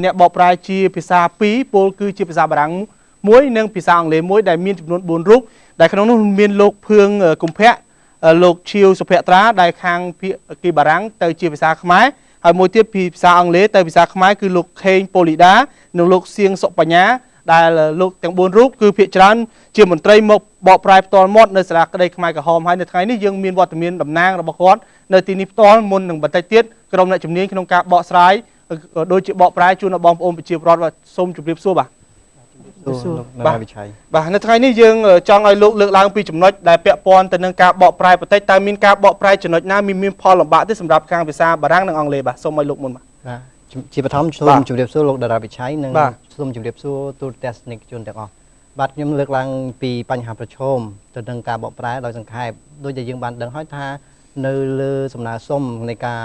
អ្នកបកប្រែជាភាសា2ពលគឺជាភាសាបារាំងមួយនិងភាសាអង់គ្លេសមួយដែលមានចំនួន4រូបដែលក្នុងនោះមានលោកភឿងកុម្ភៈលោកឈៀវសុភត្រាដែលខាងភាគីបារាំងទៅជាភាសាខ្មែរហើយមួយទៀតពីភាសាអង់គ្លេសទៅភាសាខ្មែរគឺលោកខេងប៉ូលីដានិងលោកសៀងសុបញ្ញាដែលលោកទាំង4រូបគឺភាគច្រើនជាមន្ត្រីមកបកប្រែផ្ទាល់មាត់នៅសាលាក្តីខ្មែរក្រហមហើយនៅថ្ងៃនេះយើងមានវត្តមានតំណាងរបស់គាត់នៅទីនេះផ្ទាល់មុននឹងបន្តិចទៀតក្រុមអ្នកជំនាញក្នុងការបកស្រាយដូចជាបកប្រែជូនដល់បងប្អូនប្រជាពលរដ្ឋសូមជម្រាបសួរបាទបាទនៅថ្ងៃនេះយើងចង់ឲ្យលោកលើកឡើងពីចំណុចដែលពាក់ព័ន្ធទៅនឹងការបកប្រែបន្តិចតើមានការបកប្រែចំណុចណាមានផលលំបាកទេសម្រាប់ខាងភាសាបារាំងនិងអង់គ្លេសបាទសូមឲ្យលោកមុនបាទជាបឋមសូមជម្រាបសួរលោកតារាវិឆ័យនិងសូមជម្រាបសួរទូរទស្សនិកជនទាំងអស់បាទខ្ញុំលើកឡើងពីបញ្ហាប្រឈមទៅនឹងការបកប្រែដោយសង្ខេបដោយដែលយើងបានដឹងហើយថានៅលើសំណើសុំនៃការ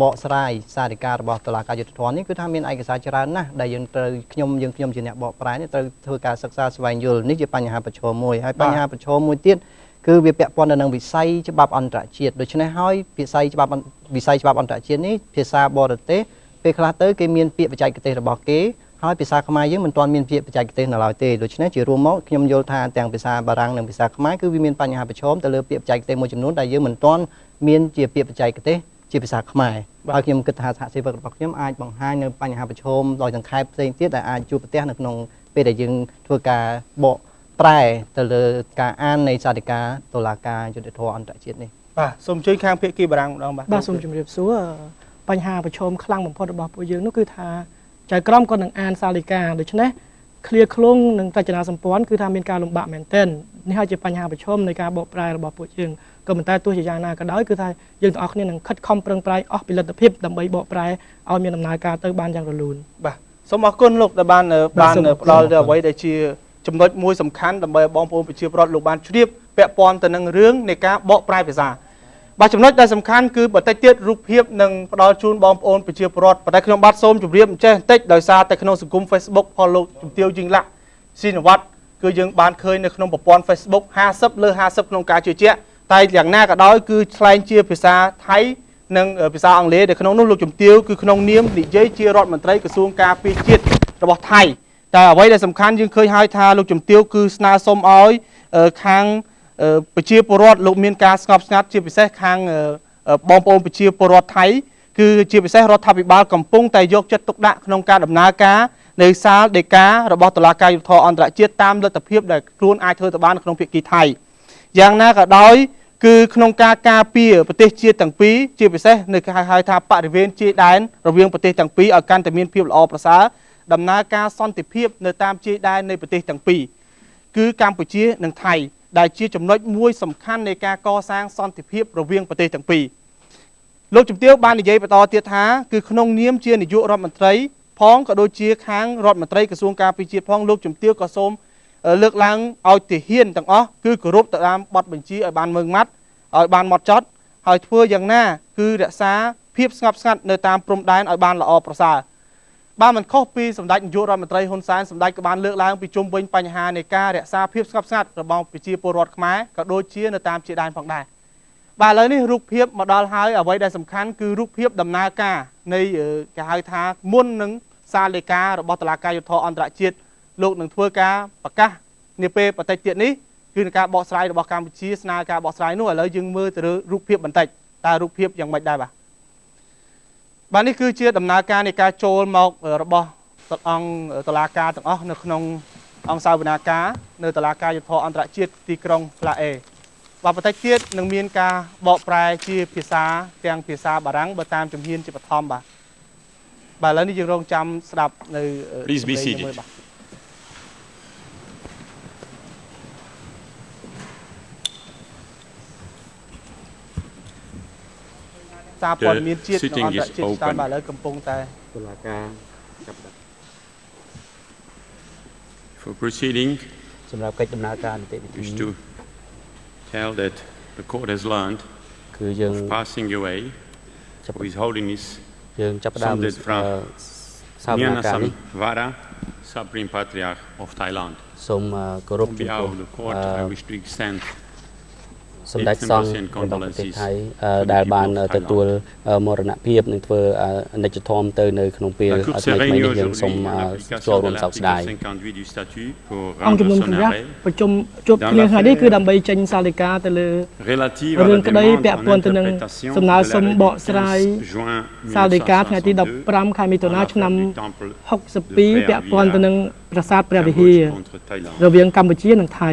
បកស្រាយសារដីការបស់តុលាការយុត្តិធម៌នេះគឺថាមានឯកសារច្រើនណាស់ដែលយើងត្រូវខ្ញុំជាអ្នកបកប្រែនេះត្រូវធ្វើការសិក្សាស្វែងយល់នេះជាបញ្ហាប្រឈមមួយហើយបញ្ហាប្រឈមមួយទៀតគឺវាពាក់ព័ន្ធទៅនឹងវិស័យច្បាប់អន្តរជាតិដូច្នេះហើយវិស័យច្បាប់អន្តរជាតិនេះភាសាបរទេសពេលខ្លះទៅគេមានពាក្យបច្ចេកទេសរបស់គេហើយភាសាខ្មែរយើងមិនទាន់មានពាក្យបច្ចេកទេសនៅឡើយទេដូច្នេះជារួមមកខ្ញុំយល់ថាទាំងភាសាបារាំងនិងភាសាខ្មែរគឺវាមានបញ្ហាប្រឈមទៅលើពាក្យបច្ចេកទេសមួយចំនួនដែលយើងមិនទាន់មានជាពាក្យបច្ចេកទេសជាភាសាខ្មែរហើយខ្ញុំគិតថាសហជីវកម្មរបស់ខ្ញុំអាចបង្ហាញនៅបញ្ហាប្រឈមដោយសង្ខេបផ្សេងទៀតដែលអាចជួបប្រទះនៅក្នុងពេលដែលយើងធ្វើការបកប្រែទៅលើការអាននៃសារដីកាតុលាការយុត្តិធម៌អន្តរជាតិនេះបាទសូមជួយខាងភាគីបារាំងម្ដងបាទសូមជម្រាបសួរបញ្ហាប្រឈមខ្លាំងបំផុតរបស់ពួកយើងនោះគឺថាចៅក្រមគាត់នឹងអានសារដីកាដូច្នេះឃ្លាឃ្លងនិងរចនាសម្ព័ន្ធគឺថាមានការលំបាកមែនទែននេះហើយជាបញ្ហាប្រឈមនៃការបកប្រែរបស់ពួកយើងក៏ប៉ុន្តែទោះជាយ៉ាងណាក៏ដោយគឺថាយើងទាំងអស់គ្នានឹងខិតខំប្រឹងប្រែងអស់ពីលទ្ធភាពដើម្បីបកប្រែឲ្យមានដំណើរការទៅបានយ៉ាងរលូនបាទសូមអរគុណលោកដែលបានផ្ដល់ទៅអ្វីដែលជាចំណុចមួយសំខាន់ដើម្បីបងប្អូនប្រជាពលរដ្ឋលោកបានជ្រាបពាក់ព័ន្ធទៅនឹងរឿងនៃការបកប្រែភាសាបាទចំណុចដែលសំខាន់គឺបន្តិចទៀតរូបភាពនឹងផ្ដល់ជូនបងប្អូនប្រជាពលរដ្ឋប៉ុន្តែខ្ញុំបាទសូមជម្រាបអញ្ចេះបន្តិចដោយសារតែក្នុងសង្គម Facebook ផងលោកជំទាវជីងឡាក់ស៊ីនវត្តគឺយើងបានឃើញនៅក្នុងប្រព័ន្ធ Facebook 50លើ50ក្នុងការជឿជាក់តែយ៉ាងណាក៏ដោយគឺឆ្លែងជាភាសាថៃនិងភាសាអង់គ្លេសដែលក្នុងនោះលោកជំទាវគឺក្នុងនាមនិយាយជារដ្ឋមន្ត្រីក្រសួងការពារជាតិរបស់ថៃតែអ្វីដែលសំខាន់យើងឃើញហើយថាលោកជំទាវគឺស្នើសុំឲ្យខាងប្រជាពលរដ្ឋលោកមានការស្ងប់ស្ងាត់ជាពិសេសខាងបងប្អូនប្រជាពលរដ្ឋថៃគឺជាពិសេសរដ្ឋាភិបាលកំពុងតែយកចិត្តទុកដាក់ក្នុងការដំណើរការនៅសាលដីការបស់តុលាការយុត្តិធម៌អន្តរជាតិតាមលទ្ធភាពដែលខ្លួនអាចធ្វើទៅបានក្នុងភាគីថៃយ៉ាងណាក៏ដោយគឺក្នុងការការពារប្រទេសជាតិទាំងពីរជាពិសេសនៅគេហៅថាបរិវេណជាយដែនរវាងប្រទេសទាំងពីរឲ្យកាន់តែមានភាពល្អប្រសើរដំណើរការសន្តិភាពនៅតាមជាយដែននៃប្រទេសទាំងពីរគឺកម្ពុជានិងថៃដែលជាចំណុចមួយសំខាន់នៃការកសាងសន្តិភាពរវាងប្រទេសទាំងពីរលោកជំទាវបាននិយាយបន្តទៀតថាគឺក្នុងនាមជានាយករដ្ឋមន្ត្រីផងក៏ដូចជាខាងរដ្ឋមន្ត្រីក្រសួងការពារជាតិផងលោកជំទាវក៏សូមលើកឡើងឲ្យទាហានទាំងអស់គឺគោរពទៅតាមបទបញ្ជាឲ្យបានម៉ឺងម៉ាត់ឲ្យបានហ្មត់ចត់ហើយធ្វើយ៉ាងណាគឺរក្សាភាពស្ងប់ស្ងាត់នៅតាមព្រំដែនឲ្យបានល្អប្រសើរបានមិនខុសពីសម្ដេចនាយករដ្ឋមន្ត្រីហ៊ុនសែនសម្ដេចក៏បានលើកឡើងពីជុំវិញបញ្ហានៃការរក្សាភាពស្ងប់ស្ងាត់របស់ប្រជាពលរដ្ឋខ្មែរក៏ដូចជានៅតាមជាយដែនផងដែរបាទឥឡូវនេះរូបភាពមកដល់ហើយអ្វីដែលសំខាន់គឺរូបភាពដំណើរការនៃគេហៅថាមុននឹងសាលដីការបស់តុលាការយុត្តិធម៌អន្តរជាតិលោកនឹងធ្វើការប្រកាសនាពេលបន្តិចទៀតនេះគឺនឹងការបកស្រាយរបស់កម្ពុជាស្នើការបកស្រាយនោះឥឡូវយើងមើលទៅលើរូបភាពបន្តិចតើរូបភាពយ៉ាងម៉េចដែរបាទនេះគឺជាដំណើរការនៃការចូលមករបស់អង្គតុលាការទាំងអស់នៅក្នុងអង្គសាវនាការនៅតុលាការយុត្តិធម៌អន្តរជាតិទីក្រុងឡាអេបាទបន្តិចទៀតនឹងមានការបកប្រែជាភាសាទាំងភាសាបារាំងបើតាមជំហានជាបឋមបាទឥឡូវនេះយើងរងចាំស្ដាប់នៅ Please be seated. សារព័ត៌មានជាតិនិងអន្តរជាតិតាមបាទឥឡូវកំពុងតែតុលាការចាប់ដាក់ For proceeding, សម្រាប់កិច្ចដំណើរការនីតិវិធី wish to tell that the court has learned គឺយើង passing away with holiness យើងចាប់ផ្ដើមសាវនាការនេះ Vara Supreme Patriarch of Thailand សូមគោរព On behalf of the court I wish to extend សម្ដេចសង្ឃរបស់ប្រទេសថៃដែលបានទទួលមរណភាពនិងធ្វើអនិច្ចធម៌ទៅនៅក្នុងពេល La Cour ថ្មី s'est ៗ réunie នេះយើងសូម aujourd'hui en ចូល application រួម de សោកស្ដាយ l'article 58 du statut pour អង្គជំនុំ rendre ជ son ម្រះ arrêt ប្រជុំជួបគ្នាថ្ងៃនេះគឺដើម្បីចេញសាលិកាទៅលើ relative រឿង à ក្ la តី demande ពាក់ en ព័ន្ធទៅនឹង interprétation សំណើ de សុំ l'arrêt ប du កស្រាយ 15 juin សាលិកាថ្ងៃទី 1962 15 ខែមិថុនា en ឆ្នាំ l'affaire du temple 62ពាក់ព័ន្ធទៅនឹងប្រាសាទព្រះវិហារ Cambodge contre Thaïlande. រវាងកម្ពុជានិងថៃ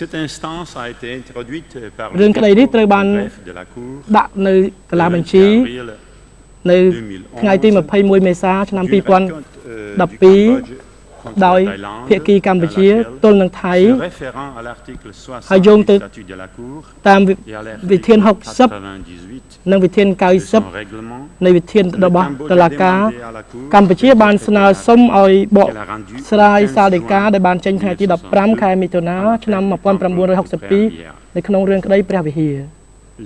Cette instance a été introduite par រឿងក្តីនេះត្រូវបាន greffe de la Cour ដាក់នៅកាលាបញ្ជី avril នៅថ្ងៃទី21 មេសាឆ្នាំ d'une récolte, du 2012 Cambodge contre ដោយ Thaïlande, ភាគីកម្ពុជា à laquelle ទល់នឹងថៃ se référant à l'article 60 ហើយយោងទៅ du statut de la Cour តាម et à វិធាន l'article 60 និងវិធាន de son 90 règlement, នៃវិធាន le របស់ Cambodge តុ a លាការ demandé à la Cour កម្ពុជាបានស្នើសុំឲ្យបក qu'elle a rendu ស្រាយ le 15 សាលិកា juin ដែលបានចេញថ្ងៃទី15 ខែមិថុនាឆ្នាំ 1962 នៅក្នុងរឿងក្តីព្រះវិហារ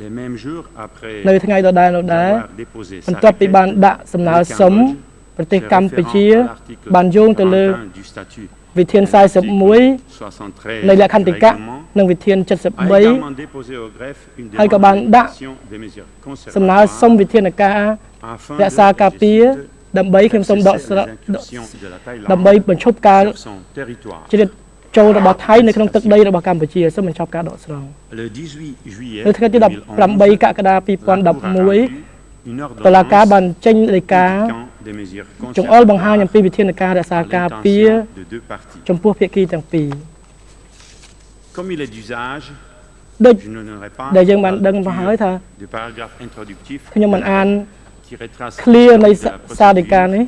Les mêmes jours après នៅថ្ងៃដដែលនោះដែរ avoir déposé បន្ sa ទាប់ពីបាន requête, ដាក់សំណើសុំ ប្រទេសកម្ពុជា បានយោងទៅលើ du statut វិធាន 41 73 នៃលក្ខន្តិកៈ និងវិធាន a également 73 déposé au greffe une ហើយក៏បានដាក់ dénonciation des mesures សំណើសុំ conservatoires វិធានការ afin រក្សាការពារ je cite, ដើម្បីខ្ញុំសូមដកស្រ cesser les incursions de la Thaïlande ដើម្បីបញ្ឈប់ការ sur son territoire. ជ្រៀតចូលរបស់ថៃនៅក្នុងទឹកដីរបស់កម្ពុជាសូមបញ្ឈប់ការដកស្រង់ Le 18 juillet នៅថ្ងៃទី 18 កក្កដា la Cour a 2011 rendu une តុលាការ ordonnance បានចេញដីកា indiquant des mesures ចង្អុលបង្ហាញអំពីវិធានការរក្សា à ការពារ l'intention de deux parties. ចំពោះភាគីទាំងពីរ Comme il est d'usage, ដូច je ne n'aurai pas ដែលយើងបានដឹងមកហើយថា du paragraphe introductif ខ្ញុំមិនអាន qui retrace clear នៃ l'histoire de la សាលិកា procédure នេះ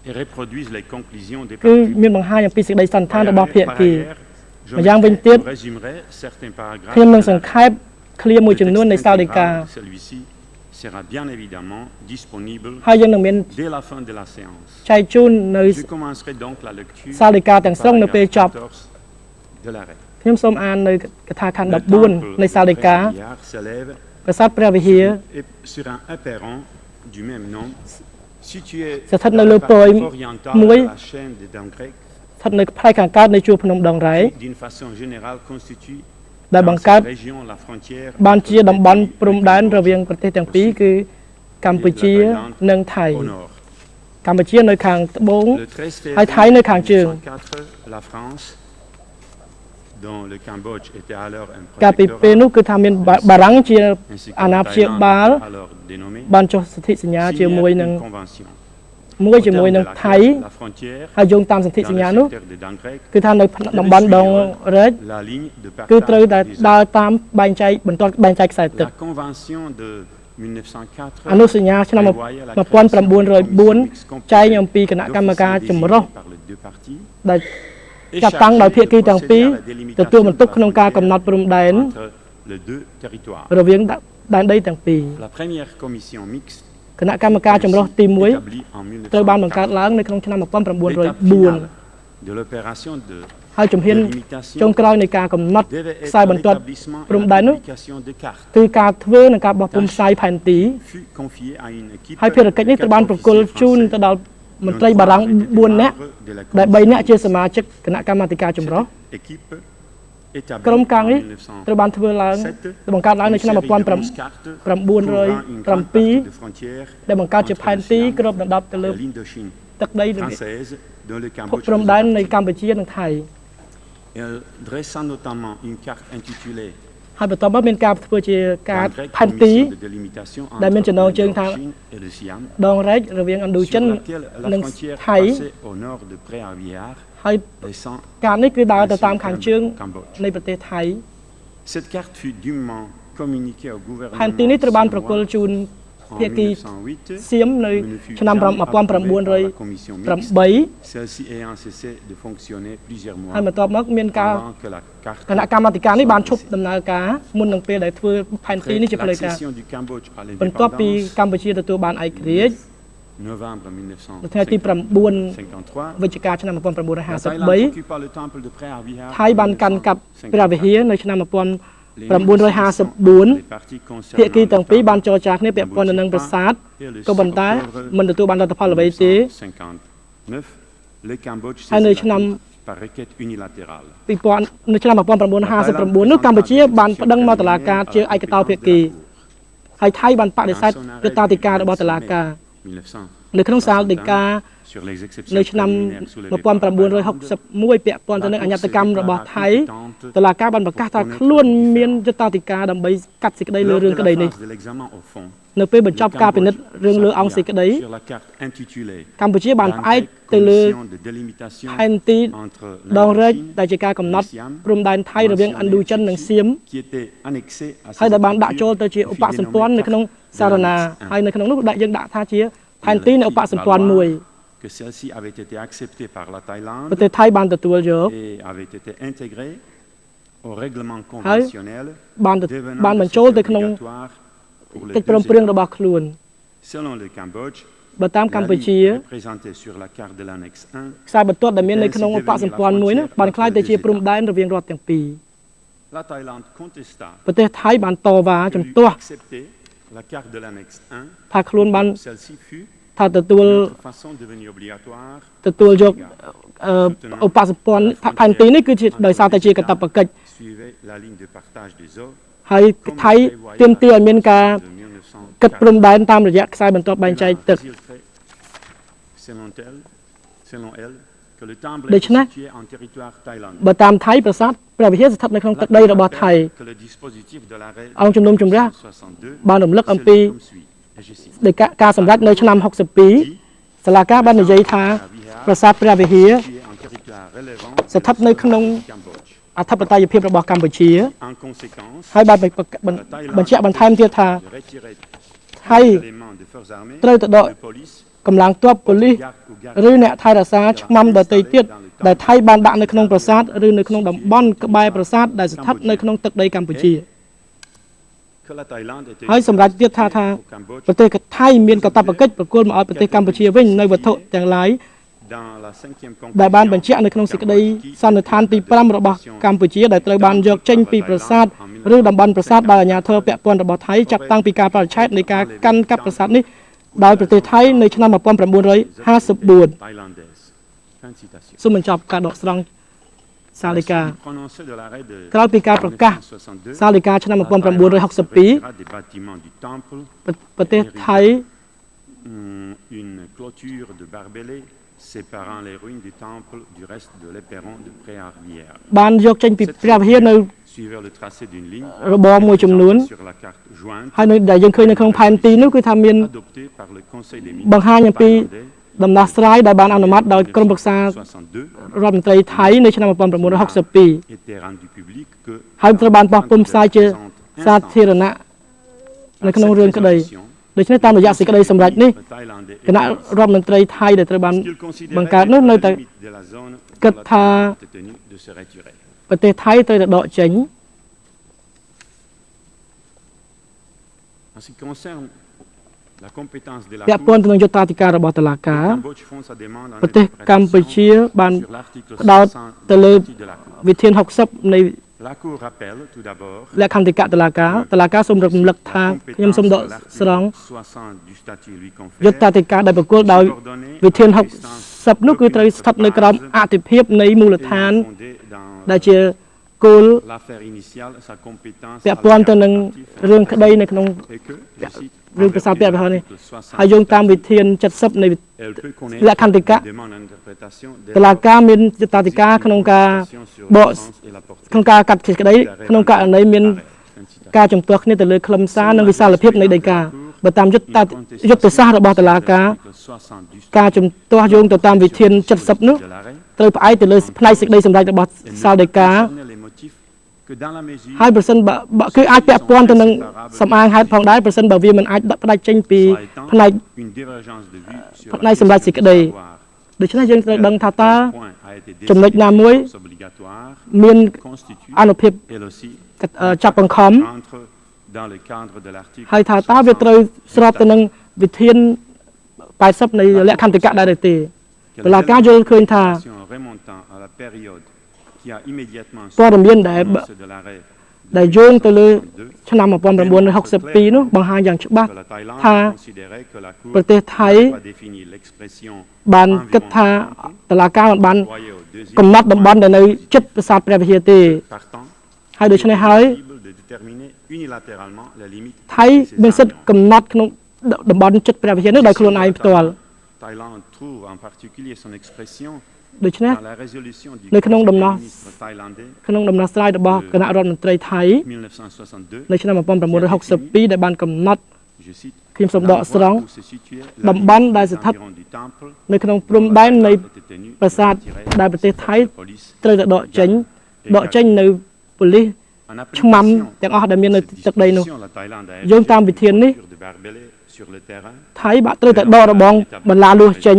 et reproduise les conclusions des គឺ parties. មានបង្ហាញអំពីសេចក្តីសន្និដ្ឋានរបស់ភា Par គី ailleurs, je ម្យ៉ាងវិញទៀត résumerai certains paragraphes ខ្ញុំនឹង de la សង្ខេប clear មួយចំនួននៃសាលិកា intégral de celui-ci sera bien évidemment disponible ហើយយើងនឹងមាន dès la fin de la séance. ចែកជូននៅ Je commencerai donc la lecture សាលិកាទាំងស្រុងនៅពេលចប់ de l'arrêt. ខ្ញុំសូមអាននៅកថាខណ្ឌ Le 14 temple នៃសាលិកា de Prévillard s'élève ប្រាសាទព្រះវិហារ sur un éperon du même nom, situé ស្ថិតនៅ dans លើ la ពយ partie orientale មួយ de la chaîne des Dents grecques, ស្ថិតនៅផ្នែកខាងកើតនៃជួរភ្នំដងរ៉ែ qui, d'une façon générale, constitue ដែល dans បង្កើត cette région la frontière បានជា entre តំបន់ les ព្រំដែនរវាងប្រទេសទាំងពីរគឺកម្ពុជានិងថៃ au nord. កម្ពុជានៅខាងត្បូង Le 13 ហើយថៃនៅខាងជើង 1904, la France, dont le Cambodge était alors un កាលពីពេល protectorat, នោះគឺថាមានបារាំងជា ainsi que អាណា la ព្យា Thaïlande, បាល alors dénommée, បានចុះសន្ធិសញ្ញា signèrent ជាមួយនឹង une convention. មួយ Au ជាមួយ terme នឹង de ថៃ laquelle la frontière ហើយយោងតាមសន្ធិ dans ស le ញ្ញានោះ secteur des Dents grecques, គឺថានៅតំបន់ដងរែក la ligne de គឺត្រូវ partage តែ des eaux. ដើរតាមបែងចែកបន្ទាត់បែងចែកខ្សែទឹក La convention de 1904 អនុសញ្ញាឆ្នាំ prévoyait la création d'une commission mixte 1904 ចែងអំពីគណៈកម្មការចម្រុះ par les deux parties ដែល et ចាត់តាំងដោយភាគី chargée de ទាំងពីរ procéder à la délimitation ទទួលបន្ទុក de la ក្នុងការកំណត់ frontière ព្រំដែន entre les deux territoires. រវាងដែនដីទាំងពីរ La première commission mixte គណៈកម្មការចម្រុះទី1 établie en ត្រូវបានបង្កើត 1904 ឡើងនៅក្នុងឆ្នាំ l'étape finale 1904 de l'opération de ហើយជំហាន délimitation ចុងក្រោយនៃការកំណត់ devait ខ្សែ être បន្ទាត់ l'établissement et ព្រំ la ដែននោះ publication des cartes គឺការធ្វើនិងការបោះពុម្ពផ្សាយផែនទី fut confiée à une équipe ហើយភារកិច្ចនេះត្រូវបានប្រគល់ជូនទៅដល់មន្ត្រីបារាំង4នាក់ដែល3នាក់ជាសមាជិកគណៈកម្មាធិការចម្រុះ équipe établie ក្រុមការនេះ en ត្រូវបានធ្វើឡើង 1907 បង្កើតឡើងនៅឆ្នាំ une série de 11 cartes couvrant une grande partie 1907 de frontières ដែលបង្កើតជាផែនទីគ្របដណ្ដប់ទៅលើ de l'Indochine ទឹកដី française dont le ភព Cambodge ព្រំដែន faisait នៃ partie. កម្ពុជានិងថៃ Elle dressa notamment une carte intitulée ហើយបន្ទាប់មកមានការធ្វើជាការ Dents grecques, ផែនទី commission de délimitation ដែលមាន entre ចំណងជើងថា l'Indochine et le Siam, ដងរែករវាងឥណ្ឌូចិន sur laquelle la និង frontière ថៃ passait au nord de Préaviard, ហើយ laissant ការនេះគឺដើរទៅ ainsi តាមខាងជើង le Cambodge. នៃប្រទេសថៃ Cette carte fut dûment communiquée au ផែនទី gouvernement នេះត្រូវបានប្រគល់ siamois ជូន en ភាគី 1908, សៀមនៅ mais ne fut ឆ្នាំ jamais approuvée par la commission mixte, 1908 celle-ci ayant cessé de fonctionner plusieurs mois ហើយបន្ទាប់មកមានការ avant que la carte គណៈកម្មាធិការនេះបានឈប់ដំណើរការមុននឹងពេលដែលធ្វើផែនទី Après នេះជាផ្លូវការ l'accession du Cambodge à បន្ទាប់ពី l'indépendance, កម្ពុជាទទួលបានឯករាជ្យ novembre នៅថ្ងៃទី 1953, វិច្ឆិកាឆ្នាំ la Thaïlande 1953 occupa le temple de Préaviard ថៃបានកាន់កាប់ព្រះវិហារនៅឆ្នាំ Les 1954 les parties ភាគី concernant ទាំង le ពីរ temple បានចរចាគ្នាពាក់ព័ន្ធទៅនឹងប្រាសាទ et le ក៏ប៉ុន្តែ 6 octobre មិនទទួលបានលទ្ធផលអ្វីទេ 1959, Le Cambodge Hai nơi saisit la năm Cour par requête unilatérale. ពីពាន់នៅឆ្នាំ1959នោះកម្ពុជាបានប្តឹងមកតុលាការជាឯកតោភាគីហើយថៃបានបដិសេធយុត្តាធិការរបស់តុលាការ នៅក្នុងសាលដីកា Sur les នៅ exceptions ឆ្នាំ préliminaires soulevées par la 1961ពាក់ព័ន្ធទៅនឹងអញ្ញត្តកម្មរបស់ថៃតុលាការបានប្រកាសថាខ្លួនមានយុត្តាធិការដើម្បីកាត់សេចក្តីលើ Lors រឿង de ក្តី la នេះ phase de l'examen au fond, នៅពេលបញ្ចប់ការពិនិត្យរឿងលើអង្គសេចក្តី sur la carte intitulée កម្ពុជាបានផ្អែក Danzig, ទៅលើ Commission de délimitation ផែនទី entre ដងរែក l'Indochine ដែលជាការកំណត់ Siam, ព្រំដែនថៃរវាងឥណ្ឌូចិននិងសៀម qui était annexée à ហើយ ces ដែលបានដាក់ចូល écritures ទៅជាឧបសម្ព័ន្ធនៅក្នុង dénommée សារណា Carte de ហើយនៅក្នុងនោះដាក់យើងដាក់ថាជាផែន Il ទីនៃឧប fit សម្ព័ន្ធមួយ valoir que celle-ci avait été acceptée par la Thaïlande ប្រទេសថៃបានទទួលយក et avait été intégrée au règlement conventionnel បាន devenant បាន de បញ្ fait ចូលទៅក្នុង obligatoire pour les កិច្ច deux ព្រមព្រៀង États. របស់ខ្លួន Selon le Cambodge, បើតាម la កម្ពុជា ligne représentée sur la carte de l'annexe 1, ខ្សែបន្ទាត់ដែលមាននៅក្នុងឧបសម្ព័ន្ធមួយនោះបានក្លាយទៅជាព្រំដែនរវាងរដ្ឋទាំងពីរ la Thaïlande contesta ប្រទេសថៃបានតវ៉ា que ជំ lui ទាស់ accepter la carte de l'annexe 1, ថាខ្លួនបាន celle-ci fut ថាទទួល de façon devenue obligatoire ទទួលយកឧបសម្ព័ន្ធផែនទីនេះគឺជាដោយសារតែជាកាតព្វកិច្ច suivait la ligne de partage des eaux ហើយថៃទាមទារឲ្យមានការ de 1940. គិតព្រំដែនតាមរយៈខ្សែបន្ទាត់បែងចែកទឹក Selon elle, que le temple Để est cho nó- situé en territoire thaïlandais. បើតាមថៃប្រាសាទព្រះវិហារស្ថិតនៅក្នុងទឹកដីរបស់ថៃ Que le dispositif de l'arrêt អង្គជំនុំជម្រះ 62 បានរំលឹកអំពី se lit comme suit, et je cite, ដោយការសម្រេចនៅឆ្នាំ62សាលាការបាននិយាយថាប្រាសាទព្រះវិហារ qui est en territoire relevant ស្ថិតនៅក្នុង du Cambodge. អធិបតេយ្យភាពរបស់កម្ពុជា En conséquence, ហើយបានបញ្ជាក់បន្ថែមទៀតថា de retirer ថៃ les éléments de forces armées, ត្រូវទៅដក de police, កម្លាំងទ័ពប៉ូលីស garde ou ឬ garde អ្នកថែរក្សាឆ្មាំដទៃទៀតដែលថៃបានដាក់នៅក្នុងប្រាសាទឬនៅក្នុងតំបន់ក្បែរប្រាសាទដែលស្ថិតនៅក្នុងទឹកដីកម្ពុជា que la Thaïlande était ហើយសម្រាប់ទៀតថា au Cambodge ប្រទេសថៃមានកាតព្វកិច្ចប្រគល់មកឲ្យប្រទេសកម្ពុជាវិញនៅវត្ថុទាំងឡាយ dans la 5e ដែលបាន compétition បញ្ជាក់នៅក្នុងសេចក្តីសន្និដ្ឋានទី5របស់កម្ពុជាដែលត្រូវបានយកចេញពីប្រាសាទឬតំបន់ប្រាសាទដោយអាជ្ញាធរពាក់ព័ន្ធរបស់ថៃចាប់តាំងពីការបរិច្ឆេទនៃការកាន់កាប់ប្រាសាទនេះដោយប្រទេសថៃនៅឆ្នាំ1954 thaïlandaise. Fin de citation. សូមបញ្ចប់ការដកស្រង់សាលដីកា Prononcé de l'arrêt de ក្រោយពីការប្រកាស 1962, សាលដីកាឆ្នាំ la Thaïlande retirera des bâtiments du temple 1962 ប្រទេសថៃ une clôture de barbelés séparant les ruines du temple du reste de l'éperon de Préarvière. បានយកចេញពីព្រះវិហារនៅ Suivant le tracé d'une ligne របរមួយចំនួន sur la carte jointe ហើយនៅដែលយើងឃើញនៅក្នុងផែនទីនោះគឺថាមាន adoptée par le Conseil des បង្ហាញអំពី ministres ដំណោះស្រាយដែលបានអនុម័តដោយក្រុមប្រឹក្សា 62 រដ្ឋមន្ត្រីថៃនៅឆ្នាំ1962 était rendu public que ហើយត្រូវបានបោះពុម្ពផ្សាយជាសាធារណៈនៅក្នុងរឿងក្តីដូច្នេះតាមរយៈសេចក្តីសម្រេចនេះគណៈរដ្ឋមន្ត្រីថៃដែលត្រូវបានបង្កើតនោះនៅតែគិតថាប្រទេសថៃត្រូវតែដកចេញ En ce qui concerne la compétence de la ពាក់ Cour, ព័ន្ធទៅនឹងយុត្តាធិការរបស់តុលាការ Cambodge font sa demande en ប្រទេសកម្ពុជាបាន sur l'article ផ្ដោតទៅលើ 60 de la Cour. វិធាន60នៃ La Cour rappelle tout d'abord លក្ខន្តិកៈតុលាការតុលាការសូមរំលឹកថាខ្ញុំសូមដកស្រង់ 60 du statut lui យុត្តា confère ធិការដែលប្រគល់ដោយវិធាន60នោះគឺត្រូវស្ថិតនៅក្រោមអធិភាពនៃមូលដ្ឋាន fondée dans ដែលជាគោល l'affaire initiale sa compétence ពាក់ព័ន្ធទៅនឹងរឿងក្តីនៅក្នុង et que, je cite, រឿងភាសាពាក្យរបស់នេះ l'article ហើយយោងតាមវិធាន70នៃ elle peut លក្ខន្តិកៈ connaître demande d'interprétation តុលាការមានយុត្តាធិការក្នុងការបក et la portée ក្នុងការកាត់សេចក្តីក្នុងករណីមាន ការជំទាស់គ្នាទៅលើខ្លឹមសារនិងវិសាលភាពនៃដីកាបើតាមយុទ្ធសាស្ត្ររបស់តុលាការការជំទាស់យោងទៅតាមវិធាន70នោះត្រូវផ្អែកទៅលើផ្នែកសេចក្តីសម្រេចរបស់សាលដីកាហើយប្រសិនបើគឺអាចពាក់ព័ន្ធទៅនឹងសំអាងហេតុផងដែរប្រសិនបើវាមិនអាចដាក់ផ្ដាច់ចេញពីផ្នែកសម្រេចសេចក្តីដូច្នេះយើងត្រូវដឹងថាតើចំណុចណាមួយមានអនុភាពចាប់បង្ខំហើយថាតើវាត្រូវស្របទៅនឹងវិធាន80នៃលក្ខន្តិកៈដែរឬទេតុលាការយល់ឃើញថាព័ត៌មានដែលយោងទៅលើឆ្នាំ1962នោះបង្ហាញយ៉ាងច្បាស់ថាប្រទេសថៃបានគិតថា តឡាការមិនបាន Voyez au deuxième កំណត់តំបន់ point, ដែលនៅចិត្តប្រាសាទព្រះវិហារទេ partant, ហើយដូច្នេះហើយ possible de déterminer unilatéralement la limite ថៃ de ces មានសិទ្ធិ environs. កំណត់ក្នុងតំបន់ចិត្តព្រះវិហារនោះដោយខ្លួនឯងផ្ទាល់ Thaïlande trouve en particulier son expression ដូច្នេះ dans la résolution du Nơiក្នុង Conseil ដំណោះ des ministres thaïlandais ក្នុងដំណោះស្រាយរបស់គណៈរដ្ឋមន្ត្រីថៃ 1962, នៅឆ្នាំ1962ដែលបានកំណត់ je cite, ខ្ញុំសូមដកស្រង់ l'endroit où se situait la តំបន់ limite ដែល des ស្ថិត environs du temple នៅក្នុងព្រំដែននៃ était tenu de ប្រាសាទ retirer ដែលប្រទេសថៃ la police ត្រូវតែដកចេញ et ដកចេញនៅប៉ូលីស En ឆ្មាំ application ទាំងអស់ដែលមាននៅ cette ទឹកដីនោះ disposition, la Thaïlande a យោងតាម érigé វិធាននេះ une clôture de barbelés sur le terrain ថៃបាក់ត្រូវតែដករបងបន្លាលួសចេញ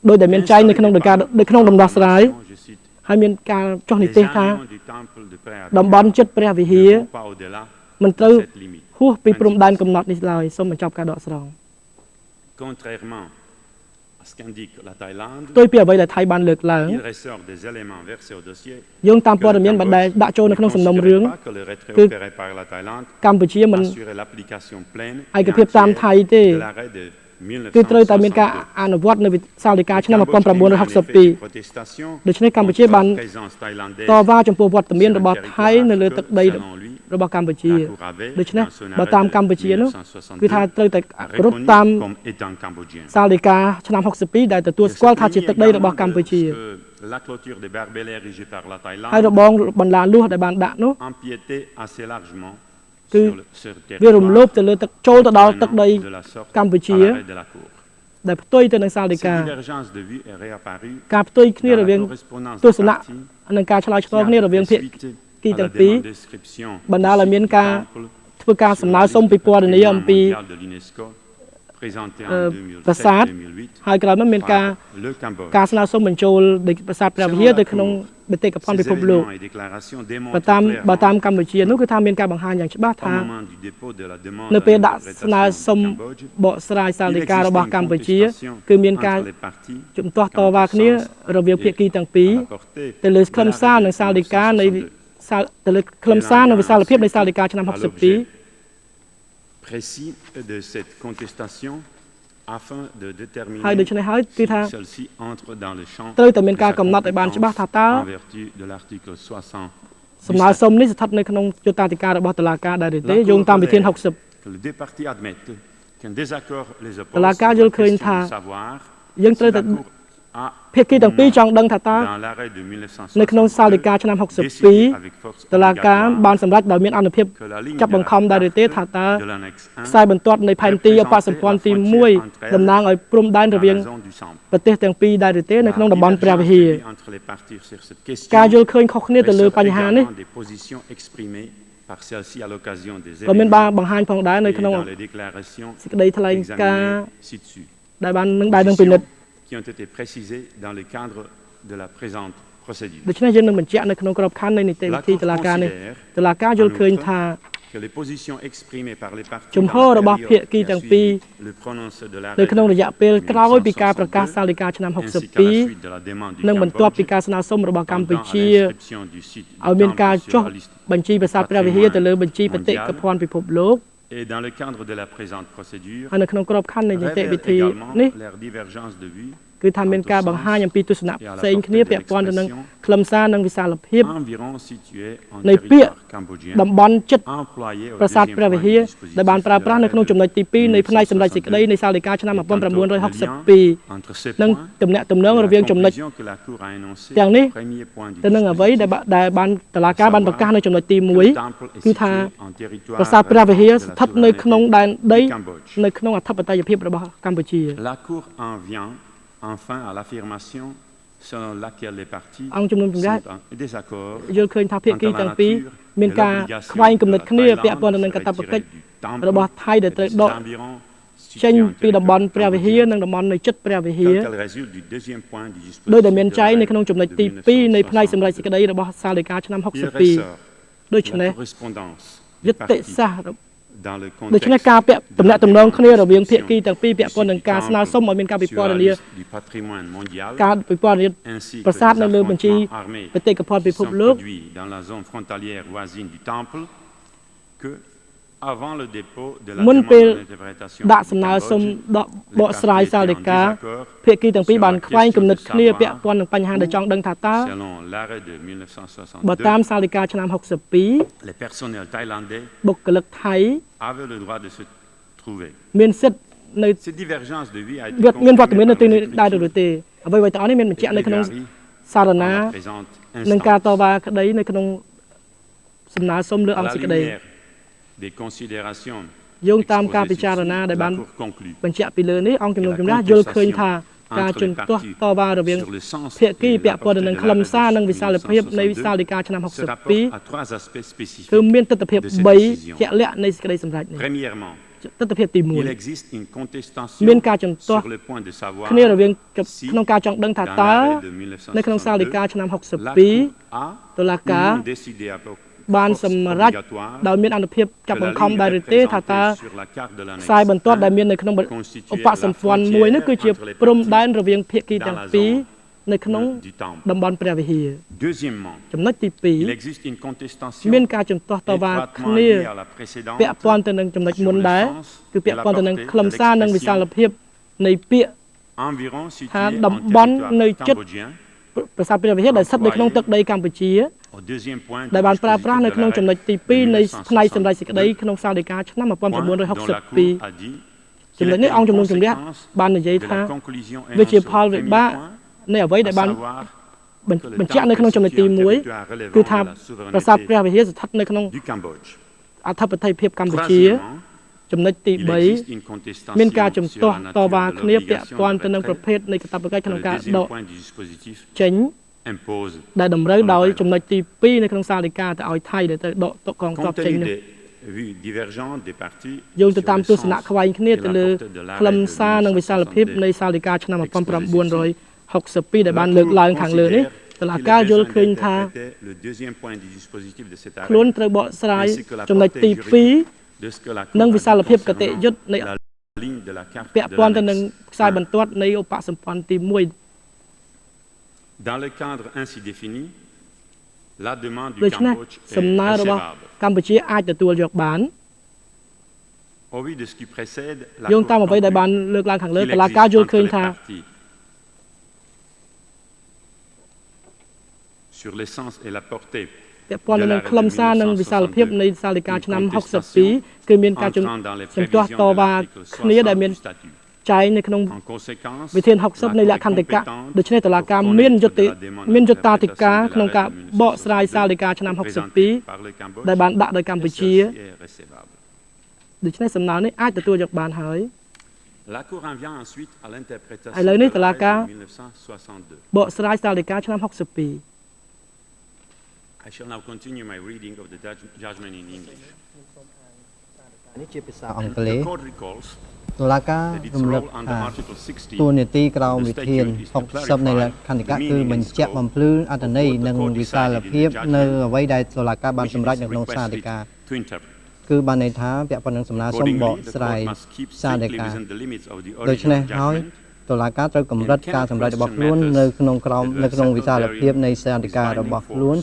ដោយដែលមានចែងនៅក្នុងដំណោះស្រាយ je cite, ហើយមានការចុះនិ les ទេសថា environs du temple de Pré តំបន់ចិត្តព្រះវិហារ ne vont pas au-delà មិន de ត្រូវ cette limite. ហួសពីព្រំដែនកំណត់នេះឡើយសូមបញ្ចប់ការដកស្រង់ Contrairement à ce qu'indique la Thaïlande, ផ្ទុយពីអ្វីដែលថៃបានលើកឡើង il ressort des éléments versés au dossier យោងតាម que ព័ត៌ le មានដែល Cambodge ដាក់ចូលនៅក្នុង ne សំណុំ considérait រឿង pas que le retrait que- opéré par la Thaïlande កម្ពុជាមិន assurait l'application pleine ឯក et ភាពតាម entière ថៃទេ de l'arrêt de គឺត្រូវតែមានការ 1962. អនុវត្តនៅវិសាលដីកាឆ្នាំ Le Cambodge témoigne en effet de 1962 protestations ដូច្នេះកម្ពុជាបាន contre la présence thaïlandaise តវ៉ាចំពោះវត្តមានរបស់ sur le ថៃនៅលើ territoire ទឹកដី que, selon lui, របស់កម្ពុជា la Cour avait, ដូច្នេះ dans son បើ arrêt តាម de កម្ពុជានោះ 1962, គឺថាត្រូវតែគោរព reconnu តាម comme étant cambodgien. សាលដីកាឆ្នាំ62ដែលទទួលស្គាល់ថាជាទឹកដីរបស់កម្ពុជា La clôture des barbelés érigée par la ហើយ Thaïlande របងបន្លាលួសដែលបានដាក់នោះ empiétait assez largement Que- sur le វារំលោភ territoire ទៅលើទឹកចូលទៅដល់ទឹកដី de la sorte កម្ពុជា à l'arrêt de la Cour. ដែលផ្ទុយទៅនឹងសាលដី Cette កា divergence de vue est réapparue ការផ្ទុយគ្នា dans រវាង la correspondance ទ des ស្សនៈ parties និងការឆ្លើយឆ្ល qui ងគ្នា a រវាងភាគ fait suite គី à ទាំង la ពីរ demande d'inscription បណ្ដាលឲ្យមាន du site ការ du temple ធ្វើការសំណើសុំពីព័ត៌មានអំពី mondial de l'UNESCO présenté en ប្រាសាទ 2007-2008 ហើយក្រោយមកមានការ par le Cambodge. ការស្នើសុំបញ្ចូលនៃប្រាសាទព្រះវិហារទៅក្នុងបេតិកភណ្ឌពិភពលោក Ces événements et déclarations បើ démontrent តាម clairement បើតាមកម្ពុជានោះគឺថាមានការបង្ហាញយ៉ាងច្បាស់ au ថា moment du dépôt de la demande នៅពេលដាក់ d'interprétation ស្នើសុំ du Cambodge, បកស្រាយសាល il ដីកា existait របស់ une កម្ពុជា contestation គឺមានការ entre les parties ជំទាស់តវ៉ាគ្នារវាងភាគីទាំងពីរ à la portée ទៅលើ de ខ្លឹមសារនិងសាលដីកានៃ 1962. សាលទៅលើខ្លឹមសារនិងវិសាលភាពនៃសាលដីកាឆ្នាំ À 62 l'objet précis de cette contestation afin de déterminer ហើយដូច្នេះហើយគឺ si ថា celle-ci entre dans le champ ត្រូវតែមាន de ការ sa កំណត់ឲ្យបានច្បាស់ថាតើ en vertu de l'article 60 សំណើសុំនេះស្ថិតនៅក្នុងយុត្តាធិការរបស់តុលាការដែរឬទេយោងតាមវិធាន 60 que les deux parties admettent qu'un désaccord les oppose តុលាការយល់ឃើញថា question de savoir យើង si ត្រូវតែ la Cour a ភាគីទាំងពីរចង់ដឹងថាតើ dans l'arrêt de នៅក្នុងសាលដីកា 1962 ឆ្នាំ décidé 62 avec force តុលាការ obligatoire បានសម្រេចដោយមានអនុភាព que la ligne ចាប់ de បង្ខំ la ដែរឬទេ carte ថាតើ de l'annexe ខ្សែបន្ទាត់នៃផែនទីអបសម្ព័ន្ធទី1តំណាងឲ្យព្រំដែនរ dans វាង la zone du centre. ប្រទេសទាំងពីរដែរឬទេនៅក្នុងតំបន់ព្រះវិហារ Entre les parties sur cette question ការយល់ឃើញខុសគ្នាទៅលើបញ្ហានេះ des positions exprimées par celle-ci à l'occasion des ក៏មាន événements បានបង្ហាញផងដែរនៅ et ក្នុង dans les déclarations សេចក្តីថ្លែងការណ៍ examinées ci-dessus. ដែលបាននឹងដែរនឹងពិនិត្យ Qui ont été précisées dans le cadre de la présente procédure. ដូច្នេះយើងនឹងបញ្ជាក់នៅក្នុងក្របខ័ណ្ឌនៃនីតិវិ La ធី Cour តុលាការនេះ considère តុលាការយល់ឃើញថា que les positions exprimées par les parties ជំហរ dans la របស់ période ភាគី qui a ទាំងពីរ suivi le prononcé de នៅ l'arrêt ក្នុងរយៈពេលក្រោយពីការ 1962 ប្រកាសសាលដីកាឆ្នាំ ainsi qu'à la 62 suite de la demande du និងបន្ទាប់ពី Cambodge ការស្នើសុំរបស់កម្ pendant ពុជា l'inscription du site du ឲ្យមាន temple ការ sur ចុះ la liste បញ្ជីប្រាសាទព្រះវិហារទៅលើបញ្ជីបេតិកភណ្ឌពិភពលោក et dans le cadre de la présente procédure ហើយនៅក្នុងក្របខ័ណ្ឌនៃនីតិវិ révèle ធី également នេះ leur divergence de vue គឺថាមានការបង្ហាញអំពីទស្សនៈផ្សេងគ្នាពាក់ព័ន្ធទៅនឹងខ្លឹមសារនិងវិសាលភាព environ situé en នៃពាក្យ territoire cambodgien តំបន់ចិត្ត employé au ប្រាសាទ deuxième ព្រះវិ point ហារ du dispositif ដែលបានប្រើប្រាស់នៅក្នុងចំណុចទី2នៃផ្នែកសម្ដេចសេចក្តីនៃសាលដីកាឆ្នាំ 1962 entre ces និង points ទំនាក់ទំនង et រ la វាងចំណុច conclusion que la Cour a énoncée ទាំងនេះ au premier point du ទៅនឹងអ្វី dispositif ដែលបានតុលាការបានប្រកាសនៅចំណុចទី que le temple est 1គឺថា situé en territoire ប្រាសាទព្រះវិហារ de ស្ la ថិតនៅក្នុង souveraineté ដែនដី du Cambodge. នៅក្នុងអធិបតេយ្យភាពរបស់កម្ពុជា La Cour en vient enfin à l'affirmation selon laquelle les parties អង្គជំនុំជម្រះ sont en désaccord យល់ឃើញថាភាគីទាំងពីរមានការខ្វែងគំនិតគ្នាពាក់ព័ន្ធទៅនឹងកាតព្វកិច្ចរបស់ថៃដែលត្រូវដកចេញពីតំបន់ព្រះវិហារនិងតំបន់នៅជិតព្រះវិហារ qu'elle résulte du deuxième point du ដោយតែ dispositif មាន de ចែងនៅ l'arrêt ក្នុងចំណុច de ទី2នៃផ្នែកសម្ដេចសេចក្តីរបស់សាលដីកាឆ្នាំ Il 62 ressort ដូច្នេះ la correspondance យុ des ត្តិ parties សាស្ត្រ dans le ដូច្នេះ contexte ការពាក់ទំនាក់ទំនងគ្នារវាងភាគីទាំងពីរពាក់ព័ន្ធនឹងការស្នើសុំឲ្យមានការពិពណ៌នា du patrimoine mondial ការពិពណ៌នា ainsi que ប្រាសាទនៅលើ les បញ្ជី affrontements armés បេតិកភណ្ឌពិភព sont លោក produits dans la zone frontalière voisine du temple que avant le dépôt de la មុន demande ពេល d'interprétation ដាក់ du សំណើសុំ Cambodge, ដកបកស្រាយសាលដីកាភាគីទាំងពីរបានខ្វែងគំនិតគ្នាពាក់ព័ន្ធនឹងបញ្ហាដែលចង់ដឹងថាតើ selon l'arrêt de បើតាម 1962, សាលដីកាឆ្នាំ62 les personnels thaïlandais បុគ្គលិកថៃ avaient le droit de se trouver. មានសិទ្ធិនៅ Cette divergence de vie a été មានវត្តមាននៅទីនេះ confirmée ដែរ par ឬ les ទេអ្វីៗទាំងអស់នេះមានបញ្ជាក់នៅក្នុង plaidoiries សារណា en la présente នឹងការ instance. តវ៉ាក្តីនៅក្នុងសំណើសុំលើ À អង្គ la សេចក្តី lumière des considérations យោងតាមការ exposées ពិចារណា ci-dessous, ដែលបាន la Cour conclut បញ្ជាក់ពីលើនេះអង្គជំនុំជម្រះយល់ឃើញថាការជំទាស់តវ៉ារវាង sur le sens ភាគី et ពាក់ la ព័ន្ធ portée នឹង de ខ្លឹម l'arrêt សារ de និងវិសាលភាពនៃវិសាលដីកាឆ្នាំ se rapporte 62 à 3 aspects spécifiques. គឺមានទស្សនវិជ្ជា de cette 3 décision. ជាក់លាក់នៃសេចក្តីសម្រេចនេះ Premièrement, ទស្សនវិជ្ជាទី il 1 existe une contestation មានការជំទាស់ sur le point de savoir គ្នារវាង si ក្នុងការចង់ដឹងថា dans តើ l'arrêt de នៅក្នុងសាលដីកា 1962, ឆ្នាំ la Cour 62 a តុលាការ ou non décidé à បាន force សម្រេច obligatoire ដោយមានអនុភាពចាប់ que បង្ la ខំ ligne ដែរឬទេថាតើ représentée sur la carte de ខ្សែ l'annexe បន្ទាត់ដែល 1 មាននៅក្នុងឧប constituait សម្ la ព័ន្ធមួយនោះ frontière គឺជា entre les ព្រំដែន parties រវាងភាគីទាំងពីរនៅក្នុង du temple. តំបន់ព្រះវិហារ Deuxièmement, ចំណុចទី il existe une contestation 2មានការជំទាស់តវ៉ា étroitement គ្នា liée à la précédente ពាក់ព័ន្ធទៅនឹងចំណុចមុនដែរគឺពាក់ព័ន្ធទៅនឹងខ្លឹមសារនិងវិសាលភាពនៃពាក្យ environ située Tha en đầm territoire bắn nơi chất- cambodgien. ប្រាសាទព្រះវិហារដែលស្ថិតនៅក្នុងទឹកដីកម្ពុជា Au deuxième point ដែល du បានប្រើប្រាស់ dispositif នៅ de ក្នុង l'arrêt ចំណុចទី de 2នៃផ្នែកសម្រេចសេចក្តី 1962, ក្នុងសាលដីកាឆ្នាំ point dont la Cour 1962 a dit ចំណុច qu'il នេះ était អង្គ une ជំនុំជម្រះ conséquence បាននិយាយ de ថា la conclusion វាជា énoncée ផល au វិ premier បាក point, នៃអ្វីដែល à បាន savoir បញ្ជាក់នៅក្នុងចំណុចទី 1 គឺថាប្រាសាទព្រះវិហារស្ថិតនៅក្នុង du Cambodge. អធិបតេយ្យភាពកម្ពុជា Troisièmement, ចំណុចទី il existe 3 une មាន contestation ការជំ sur ទាស់ la ត nature វ៉ា de គ្នាពាក់ l'obligation ព័ន្ធ de ទៅនឹងប្រ retrait ភេទនៃកាតព្វកិច្ច que ក្នុង le ការ deuxième ដក point du dispositif ចេញ impose. ដែលតម្រូវដោយចំណុចទី 2 នៅក្នុងសាលដីកាទៅឲ្យថៃដែលទៅដកតុកកងទ័ព Compte ចេញ tenu នោះ des vues divergentes des parties យោងទៅ sur តាម le ទស្សនៈ sens ខ្វែងគ្នា et ទៅ la លើ portée de l'arrêt ខ្លឹម de សារនិងវិសាលភាពនៃ 1962, សាលដីកាឆ្នាំ 1962 ដែលបានលើកឡើងខាងលើនេះតុលាការយល់ឃើញថា le deuxième point du dispositif de cet ខ្លួន arrêt ត្រូវបកស្រាយ ainsi que la ចំណុច portée ទី juridique de ce que la Cour 2 និង a វិសាល dit ភាពគតិ concernant យុត្តនៃ la ligne de la carte ពាក់ de ព័ន្ធទៅនឹង l'annexe ខ្សែបន្ទាត់នៃឧបសម្ព័ន្ធទី 1 Dans le cadre ainsi défini, la demande du ដូច្នេះ Cambodge est សំណើរបស់ recevable. កម្ពុជាអាចទទួលយកបាន Au vu de ce qui précède, la យោង Cour តាមអ្វីដែលបាន conclut លើកឡើងខាងលើ qu'il តុលាការ existe យល់ឃើញ entre ថា les parties sur l'essence et la portée ពាក់ព័ន្ធទៅនឹងខ្លឹមសារនិងវិសាលភាពនៃសាលដីកាឆ្នាំ 62 គឺមានការជំ entrant dans les ជំទាស់ prévisions ត de វ៉ា l'article គ្នាដែលមាន 60 du statut. ចែងនៅក្នុង En conséquence, វិធាន la 60 នៃ Cour ល est ក្ខន្តិកៈ compétente ដូច្នេះតុលាការ pour មានយុ connaître ត្តិ de la demande មានយុត្តាធិការ d'interprétation de ក្នុងការ l'arrêt de បកស្រាយសាលដីកាឆ្នាំ présenté 62 par le Cambodge, ដែលបានដាក់ដោយកម្ពុជា et celle-ci est recevable. ដូច្នេះសំណើនេះអាចទទួលយកបានហើយ La Cour en vient ensuite à l'interprétation ឥឡូវនេះ de តុលាការ l'arrêt de 1962. បកស្រាយសាលដីកាឆ្នាំ 62 I shall now continue my reading of the judgment in English. នេះជាភាសាអង់គ្លេស The court recalls តុលាការ that its រំលឹក role under ថា Article តួ 60 នាទីក្រោមវិធាន 60 នៃលក្ខន្តិកៈគឺបញ្ជាក់បំភ្លឺអត្ថន័យនិងវិសាលភាពនៅអ្វីដែលតុលាការបានសម្រេចនៅក្នុងសាលដីកា to interpret. គឺបានន័យថាពាក់ព័ន្ធនឹងសំណើសុំបក Accordingly, the ស្រាយ court must keep សាលដី strictly កា within the limits of the ដូច្នេះ original ហើយ judgment តុលាការត្រូវកម្រិតការសម្រេចរបស់ខ្លួននៅក្នុងក្រមនៅក្នុងវិសាលភាពនៃសាលដីការបស់ខ្លួន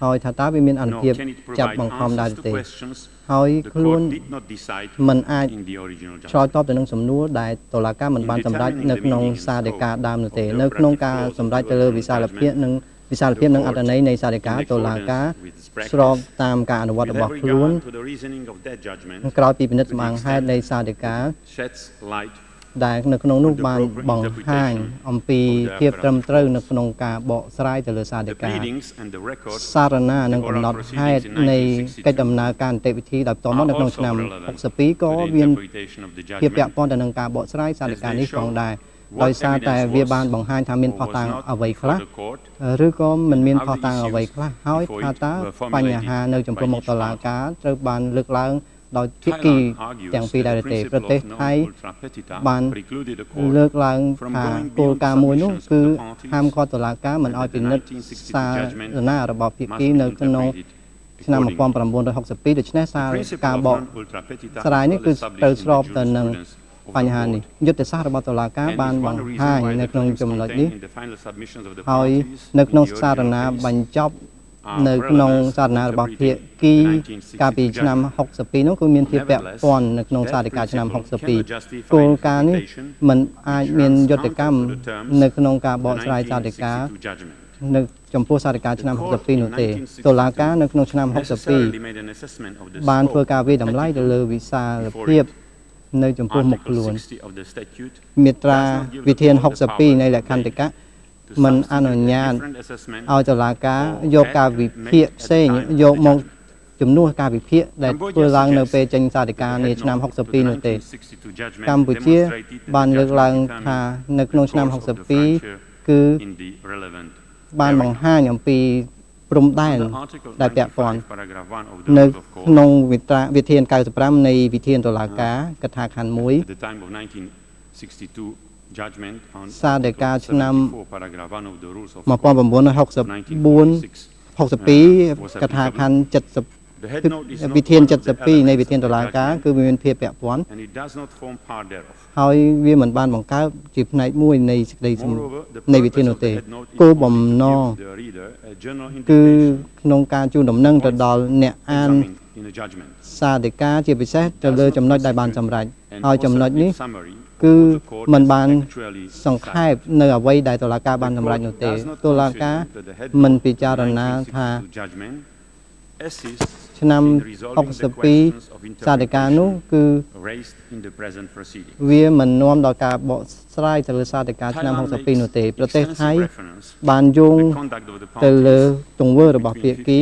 ហើយថាតើវាមានអនុ nor ភាព can it ចាប់ provide បង្ខំដែរ answers ទេ to questions ហើយ the ខ្លួន court did not decide មិនអាច in the original ឆ្លើយ judgment. តបទៅនឹងសំណួរដែលតុលាការមិនបានសម្រេចនៅក្នុងសាលដីកាដើមនោះទេនៅក្នុងការសម្រេចទៅលើវិសាលភាពនិងអត្ថន័យនៃសាលដីកាតុលាការស្របតាមការអនុវត្ត With របស់ every ខ្លួន regard to the reasoning of that judgment, ក្រោយពីពិនិត្យសម្អាងហេតុនៃសាលដីកា sheds light ដែលនៅក្នុងនោះបានបង្ហាញអំពីភាពត្រឹមត្រូវនៅក្នុងការបកស្រាយទៅលើសាលដី the កា pleadings and the records សារណានិងកំណត់ហេតុនៃកិច្ចដំណើរការនីតិវិធីដោយផ្ទាល់មកនៅក្នុងឆ្នាំ 62 ក៏ to the មាន interpretation of the ភាពពាក់ judgment ព័ន្ធទៅនឹងការបកស្រាយសាលដីកានេះផងដែរដោយសារតែវាបានបង្ហាញថាមានផុសតាងអ្វីខ្លះ for the court ឬក៏មិនមានផុសតាងអ្វីខ្លះហើយថាតើបញ្ហានៅចំពោះមុខតុលាការត្រូវបានលើកឡើងដោយភាគី Thailand argues ទាំងពីរ that ដែរ the ទេ principle ប្រទេស of ថៃ non-ultra petita បាន precluded the court លើកឡើងថាគោលការណ៍មួយនោះគឺហាមឃាត់តុលាការមិនឲ្យពិនិត្យសារណារបស់ភាគីនៅក្នុងឆ្នាំ 1962 ដូច្នេះសារការបកស្រាយនេះគឺត្រូវស្របទៅនឹងបញ្ហានេះយុទ្ធសាស្ត្ររបស់តុលាការបានបង្ហាញនៅក្នុងចំណុចនេះហើយនៅក្នុងសារណាបញ្ចប់ នៅក្នុងសារណារបស់ភាគីកាលពីឆ្នាំ62នោះគឺមានភាពពាក់ព័ន្ធនៅក្នុងសាធិការឆ្នាំ62គោលការណ៍នេះមិនអាចមានយុទ្ធកម្មនៅក្នុងការបកស្រាយសាធិការនៅចំពោះសាធិការឆ្នាំ62នោះទេតុលាការនៅក្នុងឆ្នាំ62បានធ្វើការវិយតម្លៃទៅលើវិសាលភាពនៅចំពោះមុខខ្លួនមាត្រាវិធាន62នៃលក្ខន្តិកៈមិនអនុញ្ញាតឲ្យតុលាការយកការវិភាគផ្សេងយកមកជំនួសការវិភាគដែលធ្វើឡើងនៅពេលចេញសាធិការនាឆ្នាំ62នោះទេកម្ពុជាបានលើកឡើងថានៅក្នុងឆ្នាំ62គឺបានបង្ហាញអំពីព្រំដែនដែលពាក់ព័ន្ធនៅក្នុងវិធាន95នៃវិធានតុលាការកថាខណ្ឌ1សាធិការឆ្នាំ1964 កថាខណ្ឌ70វិធាន72នៃវិធានតុលាការគឺមានភាពពាក់ព័ន្ធហើយវាមិនបានបង្កើតជាផ្នែកមួយនៃសេចក្តីនៃវិធាននោះទេគោលបំណងគឺក្នុងការជូនដំណឹងទៅដល់អ្នកអានសាធិការជាពិសេសទៅលើចំណុចដែលបានសម្រេចហើយចំណុចនេះគឺมันបានសង្ខេបនៅអ្វីដែលតុលាការបានសម្រេចនោះទេតុលាការមិនពិចារណាថាឆ្នាំ62សាធិការនោះគឺវាមិននាំដល់ការបកស្រាយទៅលើសាធិការឆ្នាំ62នោះទេប្រទេសថៃបានយោងទៅលើទង្វើរបស់ភាគី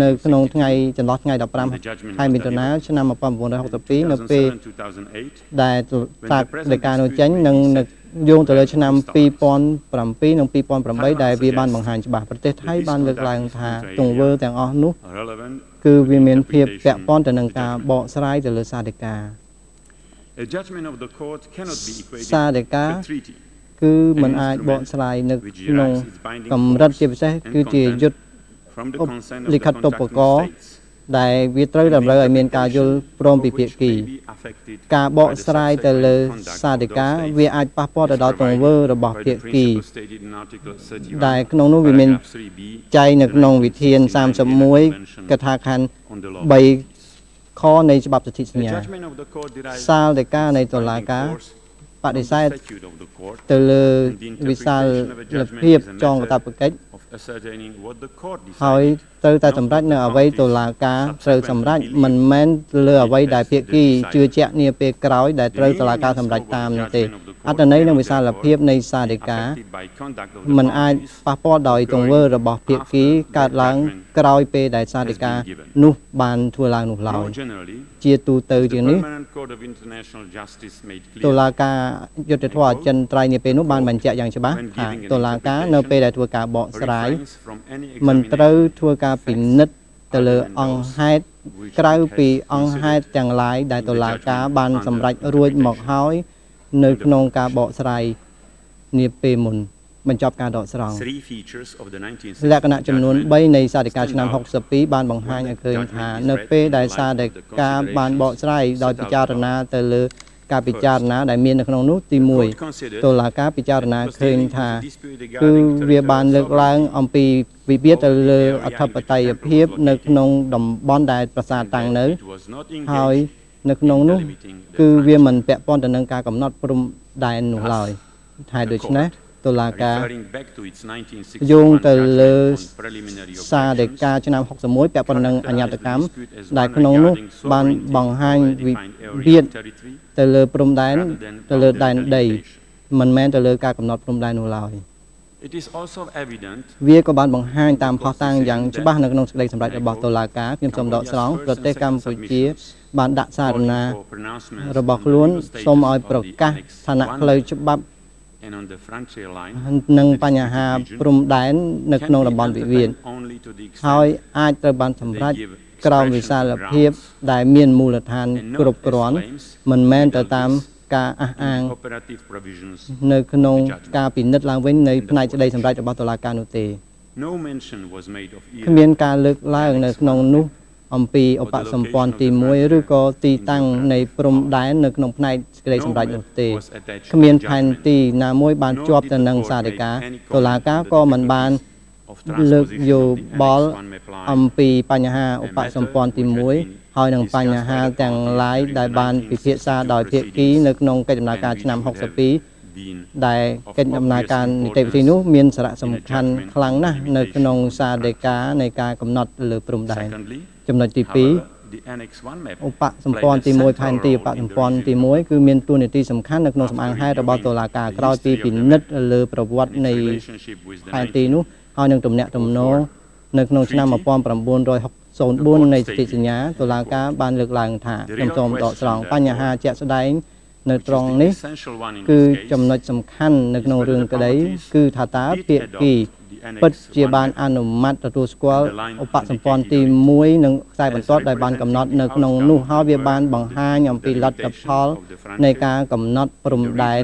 នៅក្នុងថ្ងៃចន្លោះថ្ងៃ15ខែមិថុនាឆ្នាំ1962នៅពេលដែលសាធិការនោះចេញនឹងយោងទៅលើឆ្នាំ2007និង2008ដែលវាបានបង្ហាញច្បាស់ប្រទេសថៃបានលើកឡើងថាទង្វើទាំងអស់នោះគឺវាមានភាពពាក់ព័ន្ធទៅនឹងការបកស្រាយទៅលើសាធិការសាធិការគឺมันអាចបកស្រាយនៅក្នុងកម្រិតជាពិសេសគឺជាយុទ្ធលិខិតតុបកោដែលវាត្រូវតម្រូវឲ្យមានការយល់ព្រមពីភាគីការបកស្រាយទៅលើសាធិការវាអាចប៉ះពាល់ទៅដល់ទង្វើរបស់ភាគីដែលក្នុងនោះវាមានចែងនៅក្នុងវិធាន31កថាខណ្ឌ3ខនៃច្បាប់សិទ្ធិសញ្ញាសាធិការនៃតុលាការបដិសេធទៅលើវិសាលភាពចងកាតព្វកិច្ចហើយត្រូវតែសម្រេចនៅអ្វីតុលាការត្រូវសម្រេចមិនមែនលើអ្វីដែលភាគីជឿជាក់នាពេលក្រោយដែលត្រូវតុលាការសម្រេចតាមនោះទេអត្ថន័យនិងវិសាលភាពនៃសាធិការមិនអាចប៉ះពាល់ដោយទង្វើរបស់ភាគីកើតឡើងក្រោយពេលដែលសាធិការនោះបានធ្វើឡើងនោះឡើយជាទូទៅជាងនេះតុលាការយុត្តិធម៌អចិន្ត្រៃយ៍នាពេលនោះបានបញ្ជាក់យ៉ាងច្បាស់ថាតុលាការនៅពេលដែលធ្វើការបកស្រាយមិនត្រូវធ្វើការពិនិត្យទៅលើអង្គហេតុក្រៅពីអង្គហេតុទាំងឡាយដែលតុលាការបានសម្រេចរួចមកហើយនៅក្នុងការបកស្រាយនាពេលមុនបញ្ចប់ការដកស្រង់លក្ខណៈចំនួន3នៃសាធិការឆ្នាំ62បានបង្ហាញឲ្យឃើញថានៅពេលដែលសាធិការបានបកស្រាយដោយពិចារណាទៅលើការពិចារណាដែលមាននៅក្នុងនោះទី1តុលាការពិចារណាឃើញថាគឺវាបានលើកឡើងអំពីវិវាទទៅលើអធិបតេយ្យភាពនៅក្នុងតំបន់ដែលប្រាសាទតាំងនៅហើយនៅក្នុងនោះគឺវាមិនពាក់ព័ន្ធទៅនឹងការកំណត់ព្រំដែននោះឡើយហើយដូច្នេះតុលាការយោងទៅលើសាធិការឆ្នាំ61ពាក់ព័ន្ធនឹងអញ្ញត្តកម្មដែលក្នុងនោះបានបង្ហាញវិវាទទៅលើព្រំដែនទៅលើដែនដីមិនមែនទៅលើការកំណត់ព្រំដែននោះឡើយវាក៏បានបង្ហាញតាមផុសតាងយ៉ាងច្បាស់នៅក្នុងសេចក្តីសម្រេចរបស់តុលាការខ្ញុំសូមដកស្រង់ប្រទេសកម្ពុជាបានដាក់សារណារបស់ខ្លួនសូមឲ្យប្រកាសឋានៈផ្លូវច្បាប់និងបញ្ហាព្រំដែននៅក្នុងតំបន់វិវាទហើយអាចត្រូវបានសម្រេចក្រោមវិសាលភាពដែលមានមូលដ្ឋានគ្រប់គ្រាន់មិនមែនទៅតាមការអះអាងនៅក្នុងការពិនិត្យឡើងវិញនៃផ្នែកសេចក្តីសម្រេចរបស់តុលាការនោះទេគ្មានការលើកឡើងនៅក្នុងនោះអំពីឧបសម្ព័ន្ធទី1ឬក៏ទីតាំងនៃព្រំដែននៅក្នុងផ្នែកសេចក្តីសម្រេចនោះទេគ្មានផែនទីណាមួយបានជាប់ទៅនឹងសាធិការតុលាការក៏មិនបាន of លើក transposition យោ of the បល់ Annex 1 map អំ line ពីបញ្ហាឧបសម្ព័ន្ធទី1ហើយនឹងបញ្ហាទាំងឡាយដែលបានពិភាក្សាដោយភាគីនៅក្នុងកិច្ចដំណើរការឆ្នាំ62ដែលកិច្ចដំណើរការនីតិវិធីនោះមានសារៈសំខាន់ខ្លាំងណាស់នៅក្នុងសារដីកានៃការកំណត់លើព្រំដែន Secondly, ចំណុចទី however, the Annex 1 map 2ឧបសម្ព័ន្ធទី1ផែនទីឧបសម្ព័ន្ធទី1គឺមានតួនាទីសំខាន់នៅក្នុងសម្អាងហេតុរបស់តុលាការក្រោយពីពិនិត្យលើប្រវត្តិ its នៃ relationship with the ផែនទីនោះហើយនឹងទំនាក់ទំនងនៅក្នុងឆ្នាំ1904នៃសន្ធិសញ្ញាតុលាការបានលើកឡើងថាខ្ញុំសូមដកស្រង់បញ្ហាជាក់ស្ដែងនៅត្រង់នេះ essential one in គឺ this case ចំណុចសំខាន់នៅក្នុងរឿងក្តីគឺថាតើភាគីពិតជាបានអនុម័តទទួលស្គាល់ឧបសម្ព័ន្ធទី1និងខ្សែបន្ទាត់ដែលបានកំណត់នៅក្នុងនោះហើយវាបានបង្ហាញអំពីលទ្ធផលនៃការកំណត់ព្រំដែន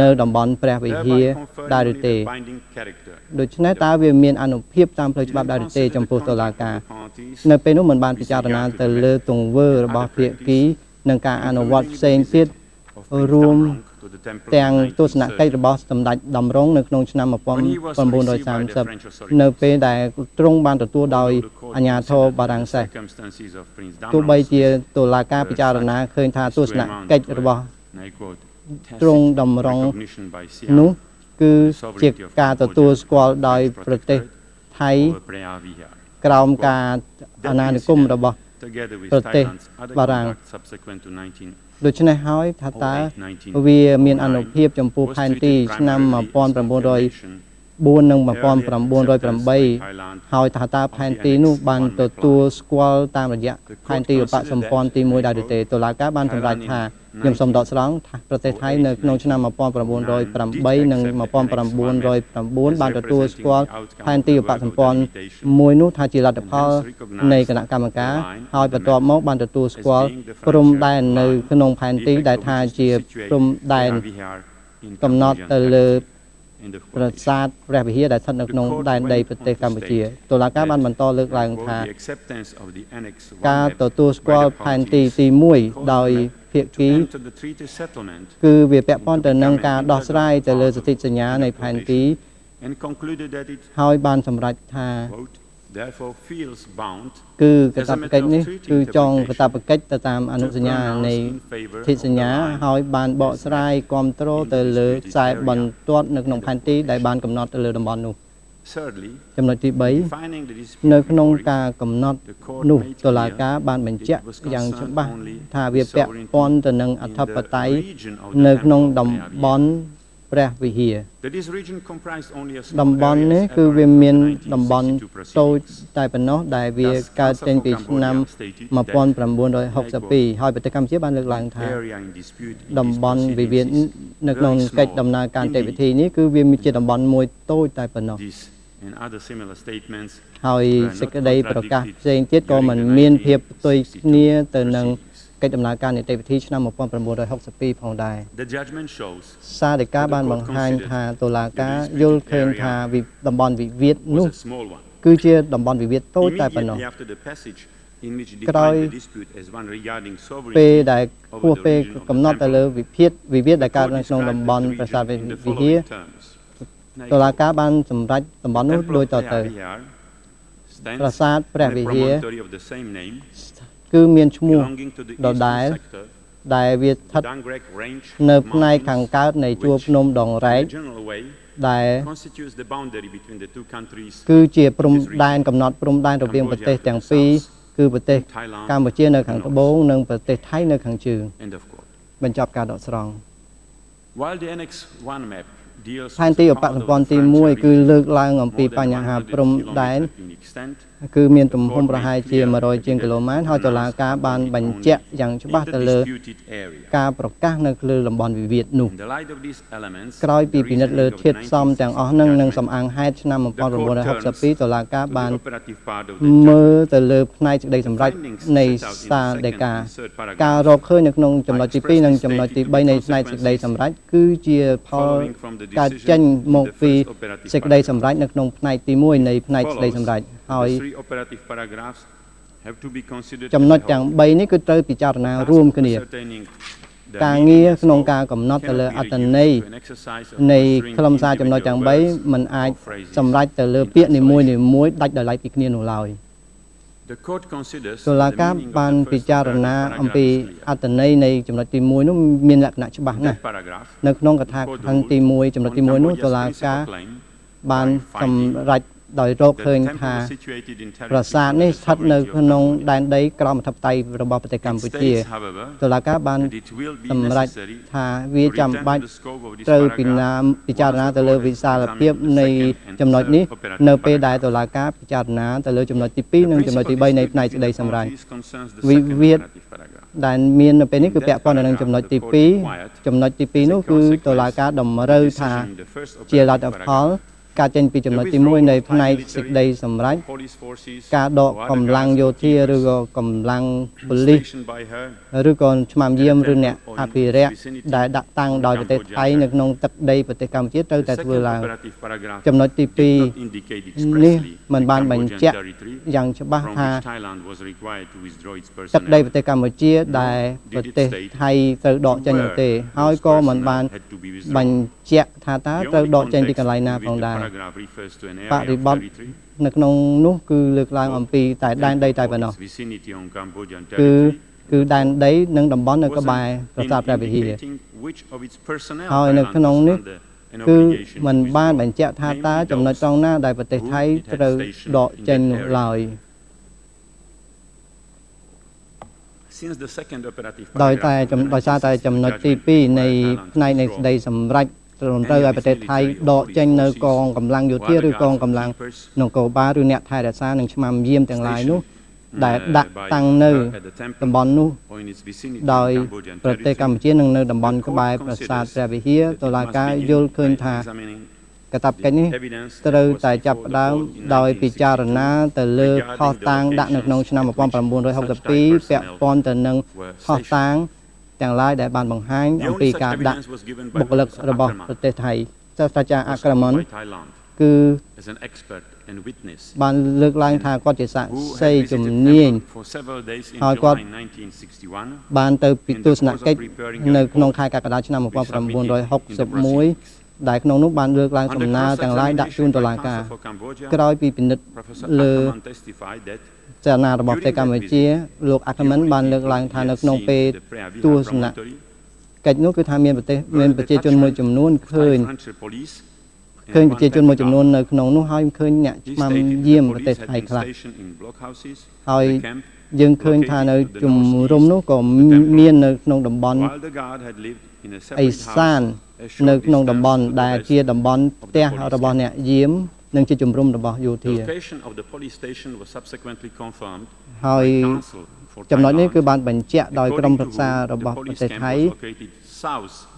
នៅតំបន់ព្រះវិហារដែរឬទេ binding character ដូច្នេះតើវាមានអនុភាពតាមផ្លូវច្បាប់ដែរឬទេចំពោះតុលាការនៅពេលនោះមិនបានពិចារណាទៅលើទង្វើរបស់ភាគីនិងការអនុវត្តផ្សេងទៀតរួមទាំងទស្សនកិច្ចរបស់សម្ដេចដំរុងនៅក្នុងឆ្នាំ1930នៅពេលដែលទ្រង់បានទទួលដោយអាជ្ញាធរបារាំងសេសទោះបីជាតុលាការពិចារណាឃើញថាទស្សនកិច្ចរបស់ទ្រង់ដំរុងនោះគឺជាការទទួលស្គាល់ដោយប្រទេសថៃក្រោមការអាណានិគមរបស់ប្រទេសបារាំងដូច្នេះហើយថាតើវាមានអនុភាពចំពោះផែនទីឆ្នាំ1904និង1908ហើយថាតើផែនទីនោះបានទទួលស្គាល់តាមរយៈផែនទីឧបសម្ព័ន្ធទី1ដែរឬទេតុលាការបានសម្រេចថាខ្ញុំសូមដកស្រង់ថាប្រទេសថៃនៅក្នុងឆ្នាំ1908និង1909បានទទួលស្គាល់ផែនទីឧបសម្ព័ន្ធមួយនោះថាជាលទ្ធផលនៃគណៈកម្មការហើយបន្ទាប់មកបានទទួលស្គាល់ព្រំដែននៅក្នុងផែនទីដែលថាជាព្រំដែនកំណត់ទៅលើប្រាសាទព្រះវិហារដែលស្ថិតនៅក្នុងដែនដីប្រទេសកម្ពុជាតុលាការបានបន្តលើកឡើងថាការទទួលស្គាល់ផែនទីទី1ដោយភាគីគឺវាពាក់ព័ន្ធទៅនឹងការដោះស្រាយទៅលើសន្ធិសញ្ញានៃផែនទីហើយបានសម្រេចថាគឺកាតព្វកិច្ចនេះគឺចងកាតព្វកិច្ចទៅតាមអនុសញ្ញានៃសន្ធិសញ្ញាហើយបានបកស្រាយគ្រប់គ្រងទៅលើខ្សែបន្ទាត់នៅក្នុងផែនទីដែលបានកំណត់ទៅលើតំបន់នោះចំណុចទី3នៅក្នុងការកំណត់នោះតុលាការបានបញ្ជាក់យ៉ាងច្បាស់ថាវាពាក់ព័ន្ធទៅនឹងអធិបតេយ្យនៅក្នុងតំបន់ព្រះវិហារតំបន់នេះគឺវាមានតំបន់តូចតែប៉ុណ្ណោះដែលវាកើតចេញពីឆ្នាំ1962ហើយប្រទេសកម្ពុជាបានលើកឡើងថាតំបន់វិវាទនៅក្នុងកិច្ចដំណើរការនីតិវិធីនេះគឺវាមានជាតំបន់មួយតូចតែប៉ុណ្ណោះហើយសេចក្តីប្រកាសផ្សេងទៀតក៏មិនមានភាពផ្ទុយគ្នាទៅនឹងកិច្ចដំណើរការនីតិវិធីឆ្នាំ1962ផងដែរសារដីកាបានបង្ហាញថាតុលាការយល់ឃើញថាតំបន់វិវាទនោះគឺជាតំបន់វិវាទតូចតែប៉ុណ្ណោះក្រោយពេលដែលហួសពេលកំណត់ទៅលើវិវាទដែលកើតនៅក្នុងតំបន់ប្រាសាទវិហារតុលាការបានសម្រេចតំបន់នោះដូចតទៅប្រាសាទព្រះវិហារគឺមានឈ្មោះដដែលដែលវាស្ថិតនៅផ្នែកខាងកើតនៃជួរភ្នំដងរែកដែលគឺជាព្រំដែនកំណត់ព្រំដែនរវាងប្រទេសទាំងពីរគឺប្រទេសកម្ពុជានៅខាងត្បូងនិងប្រទេសថៃនៅខាងជើងបញ្ចប់ការដកស្រង់ផែនទីឧបសម្ព័ន្ធទី1គឺលើកឡើងអំពីបញ្ហាព្រំដែនគឺមានទំហំប្រហែលជា100ជាងគីឡូម៉ែត្រហើយតុលាការបានបញ្ជាក់យ៉ាងច្បាស់ទៅលើការប្រកាសនៅលើតំបន់វិវាទនោះក្រោយពីពិនិត្យលើធាតុផ្សំទាំងអស់នឹងនិងសំអាងហេតុឆ្នាំ1962តុលាការបានមើលទៅលើផ្នែកសេចក្តីសម្រេចនៃសារដីកាការរកឃើញនៅក្នុងចំណុចទី2និងចំណុចទី3នៃផ្នែកសេចក្តីសម្រេចគឺជាផលកើតចេញមកពីសេចក្តីសម្រេចនៅក្នុងផ្នែកទី1នៃផ្នែកសេចក្តីសម្រេចហើយចំណុចទាំង3នេះគឺត្រូវពិចារណារួមគ្នា ការងារក្នុងការកំណត់ទៅលើអត្តន័យនៃខ្លឹមសារចំណុចទាំង3มันអាចសម្រេចទៅលើពាក្យនីមួយៗដាច់ដោយឡែកពីគ្នានោះឡើយតុលាការបានពិចារណាអំពីអត្តន័យនៃចំណុចទី1នោះមានលក្ខណៈច្បាស់ណាស់នៅក្នុងកថាខណ្ឌទី1ចំណុចទី1នោះតុលាការបានសម្រេចដោយរកឃើញថាប្រាសាទនេះស្ថិតនៅក្នុងដែនដីក្រមអធិបតេយ្យរបស់ប្រទេសកម្ពុជាតុលាការបានសម្រេចថាវាចាំបាច់ត្រូវពិចារណាទៅលើវិសាលភាពនៃចំណុចនេះនៅពេលដែលតុលាការពិចារណាទៅលើចំណុចទី2និងចំណុចទី3នៃផ្នែកសេចក្តីសម្រេចវិវាទដែលមាននៅពេលនេះគឺពាក់ព័ន្ធនឹងចំណុចទី2ចំណុចទី2នោះគឺតុលាការតម្រូវថាជាលទ្ធផលការចេញពីចំណុចទី1នៃផ្នែកសេចក្តីសម្រេចការដកកម្លាំងយោធាឬក៏កម្លាំងប៉ូលីសឬក៏ឆ្មាំយាមឬអ្នកអភិរក្សដែលដាក់តាំងដោយប្រទេសថៃនៅក្នុងទឹកដីប្រទេសកម្ពុជាត្រូវតែធ្វើឡើងចំណុចទី2នេះมันបានបញ្ជាក់យ៉ាងច្បាស់ថាទឹកដីប្រទេសកម្ពុជាដែលប្រទេសថៃត្រូវដកចេញនោះទេហើយក៏มันបានបញ្ជាក់ថាតើត្រូវដកចេញពីកន្លែងណាផងដែរបរិបទនៅក្នុងនោះគឺលើកឡើងអំពីតែដែនដីតែប៉ុណ្ណោះគឺដែនដីនិងតំបន់នៅក្បែរប្រាសាទព្រះវិហារហើយនៅក្នុងនេះគឺมันបានបញ្ជាក់ថាតើចំណុចត្រង់ណាដែលប្រទេសថៃត្រូវដកចេញនោះឡើយដោយសារតែចំណុចទី2នៃផ្នែកនៃសេចក្តីសម្រេចត្រូវឲ្យប្រទេសថៃដកចេញនៅកងកម្លាំងយោធាឬកងកម្លាំងនគរបាលឬអ្នកថែរក្សានិងឆ្មាំយាមទាំងឡាយនោះដែលដាក់តាំងនៅតំបន់នោះដោយប្រទេសកម្ពុជានិងនៅតំបន់ក្បែរប្រាសាទព្រះវិហារតុលាការយល់ឃើញថាកាតព្វកិច្ចនេះត្រូវតែចាប់ផ្ដើមដោយពិចារណាទៅលើខុសតាងដាក់នៅក្នុងឆ្នាំ1962ពាក់ព័ន្ធទៅនឹងខុសតាងទាំងឡាយដែលបានបង្ហាញអំពីការដាក់បុគ្គលិករបស់ប្រទេសថៃសាស្ត្រាចារ្យអាក្រមនគឺបានលើកឡើងថាគាត់ជាសាក្សីជំនាញហើយគាត់បានទៅពីទស្សនកិច្ចនៅក្នុងខែកក្កដាឆ្នាំ1961ដែលក្នុងនោះបានលើកឡើងសំណើទាំងឡាយដាក់ជូនតុលាការក្រោយពីពិនិត្យលើចលនារបស់ប្រទេសកម្ពុជាលោកអាក់មិនបានលើកឡើងថានៅក្នុងពេលទស្សនកិច្ចនោះគឺថាមានប្រជាជនមួយចំនួនឃើញប្រជាជនមួយចំនួននៅក្នុងនោះហើយឃើញអ្នកឆ្មាំយាមប្រទេសថៃខ្លះហើយយើងឃើញថានៅជំរំនោះក៏មាននៅក្នុងតំបន់អេសាននៅក្នុងតំបន់ដែលជាតំបន់ផ្ទះរបស់អ្នកយាមនិងជាជំរំរបស់យោធាហើយចំណុចនេះគឺបានបញ្ជាក់ដោយក្រុមប្រឹក្សារបស់ប្រទេសថៃ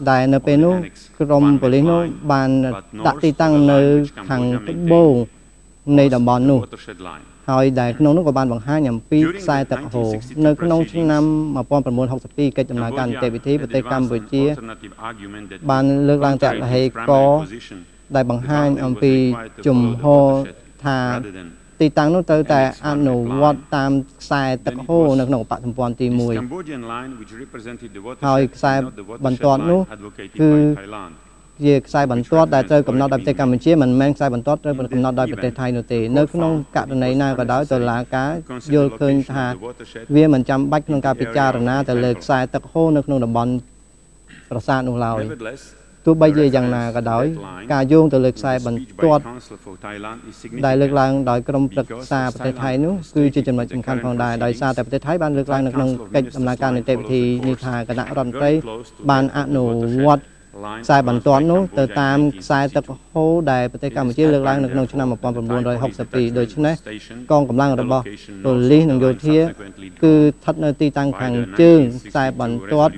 ដែលនៅពេលនោះក្រុមប៉ូលីសនោះបានដាក់ទីតាំងនៅខាងត្បូងនៃតំបន់នោះហើយដែលក្នុងនោះក៏បានបង្ហាញអំពីខ្សែទឹកហូរនៅក្នុងឆ្នាំ1962កិច្ចដំណើរការនីតិវិធីប្រទេសកម្ពុជាបានលើកឡើងតែហេកដែលបង្ហាញអំពីជំហរថាទីតាំងនោះត្រូវតែអនុវត្តតាមខ្សែទឹកហូរនៅក្នុងឧបសម្ព័ន្ធទី1ហើយខ្សែបន្ទាត់នោះគឺជាខ្សែបន្ទាត់ដែលត្រូវកំណត់ដោយប្រទេសកម្ពុជាមិនមែនខ្សែបន្ទាត់ត្រូវកំណត់ដោយប្រទេសថៃនោះទេនៅក្នុងករណីណាក៏ដោយតុលាការយល់ឃើញថាវាមិនចាំបាច់ក្នុងការពិចារណាទៅលើខ្សែទឹកហូរនៅក្នុងតំបន់ប្រាសាទនោះឡើយទោះបីជាយ៉ាងណាក៏ដោយការយោងទៅលើខ្សែបន្ទាត់ដែលលើកឡើងដោយក្រុមប្រឹក្សាប្រទេសថៃនោះគឺជាចំណុចសំខាន់ផងដែរដោយសារតែប្រទេសថៃបានលើកឡើងនៅក្នុងកិច្ចដំណើរការនីតិវិធីនេះថាគណៈរដ្ឋមន្ត្រីបានអនុវត្តខ្សែបន្ទាត់នោះទៅតាមខ្សែទឹកហូរដែលប្រទេសកម្ពុជាលើកឡើងនៅក្នុងឆ្នាំ1962ដូច្នេះកងកម្លាំងរបស់ប៉ូលីសនិងយោធាគឺស្ថិតនៅទីតាំងខាងជើងខ្សែបន្ទាត់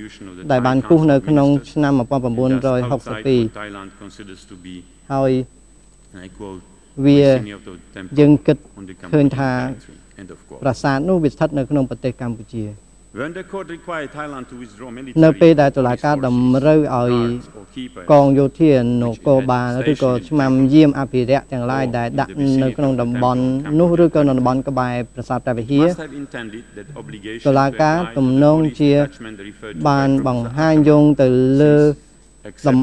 ដែលបានគូសនៅក្នុងឆ្នាំ1962ហើយវាយើងគិតឃើញថាប្រាសាទនោះវាស្ថិតនៅក្នុងប្រទេសកម្ពុជា When the court required Thailand to withdraw នៅពេល military ដែលតុលាការតម្រូវឲ្យ guards or keepers កងយោធានគរបាលឬក៏ឆ្មាំយាមអភិរក្សទាំងឡាយដែលដាក់នៅក្នុងតំបន់នោះឬក៏នៅតំបន់ក្បែរប្រាសាទព្រះវិហារ must have intended that obligation តុលា to ការ abide ទំនង with the ជា police detachment referred to បាន by the បង្ court. ហាញយោងទៅលើ Except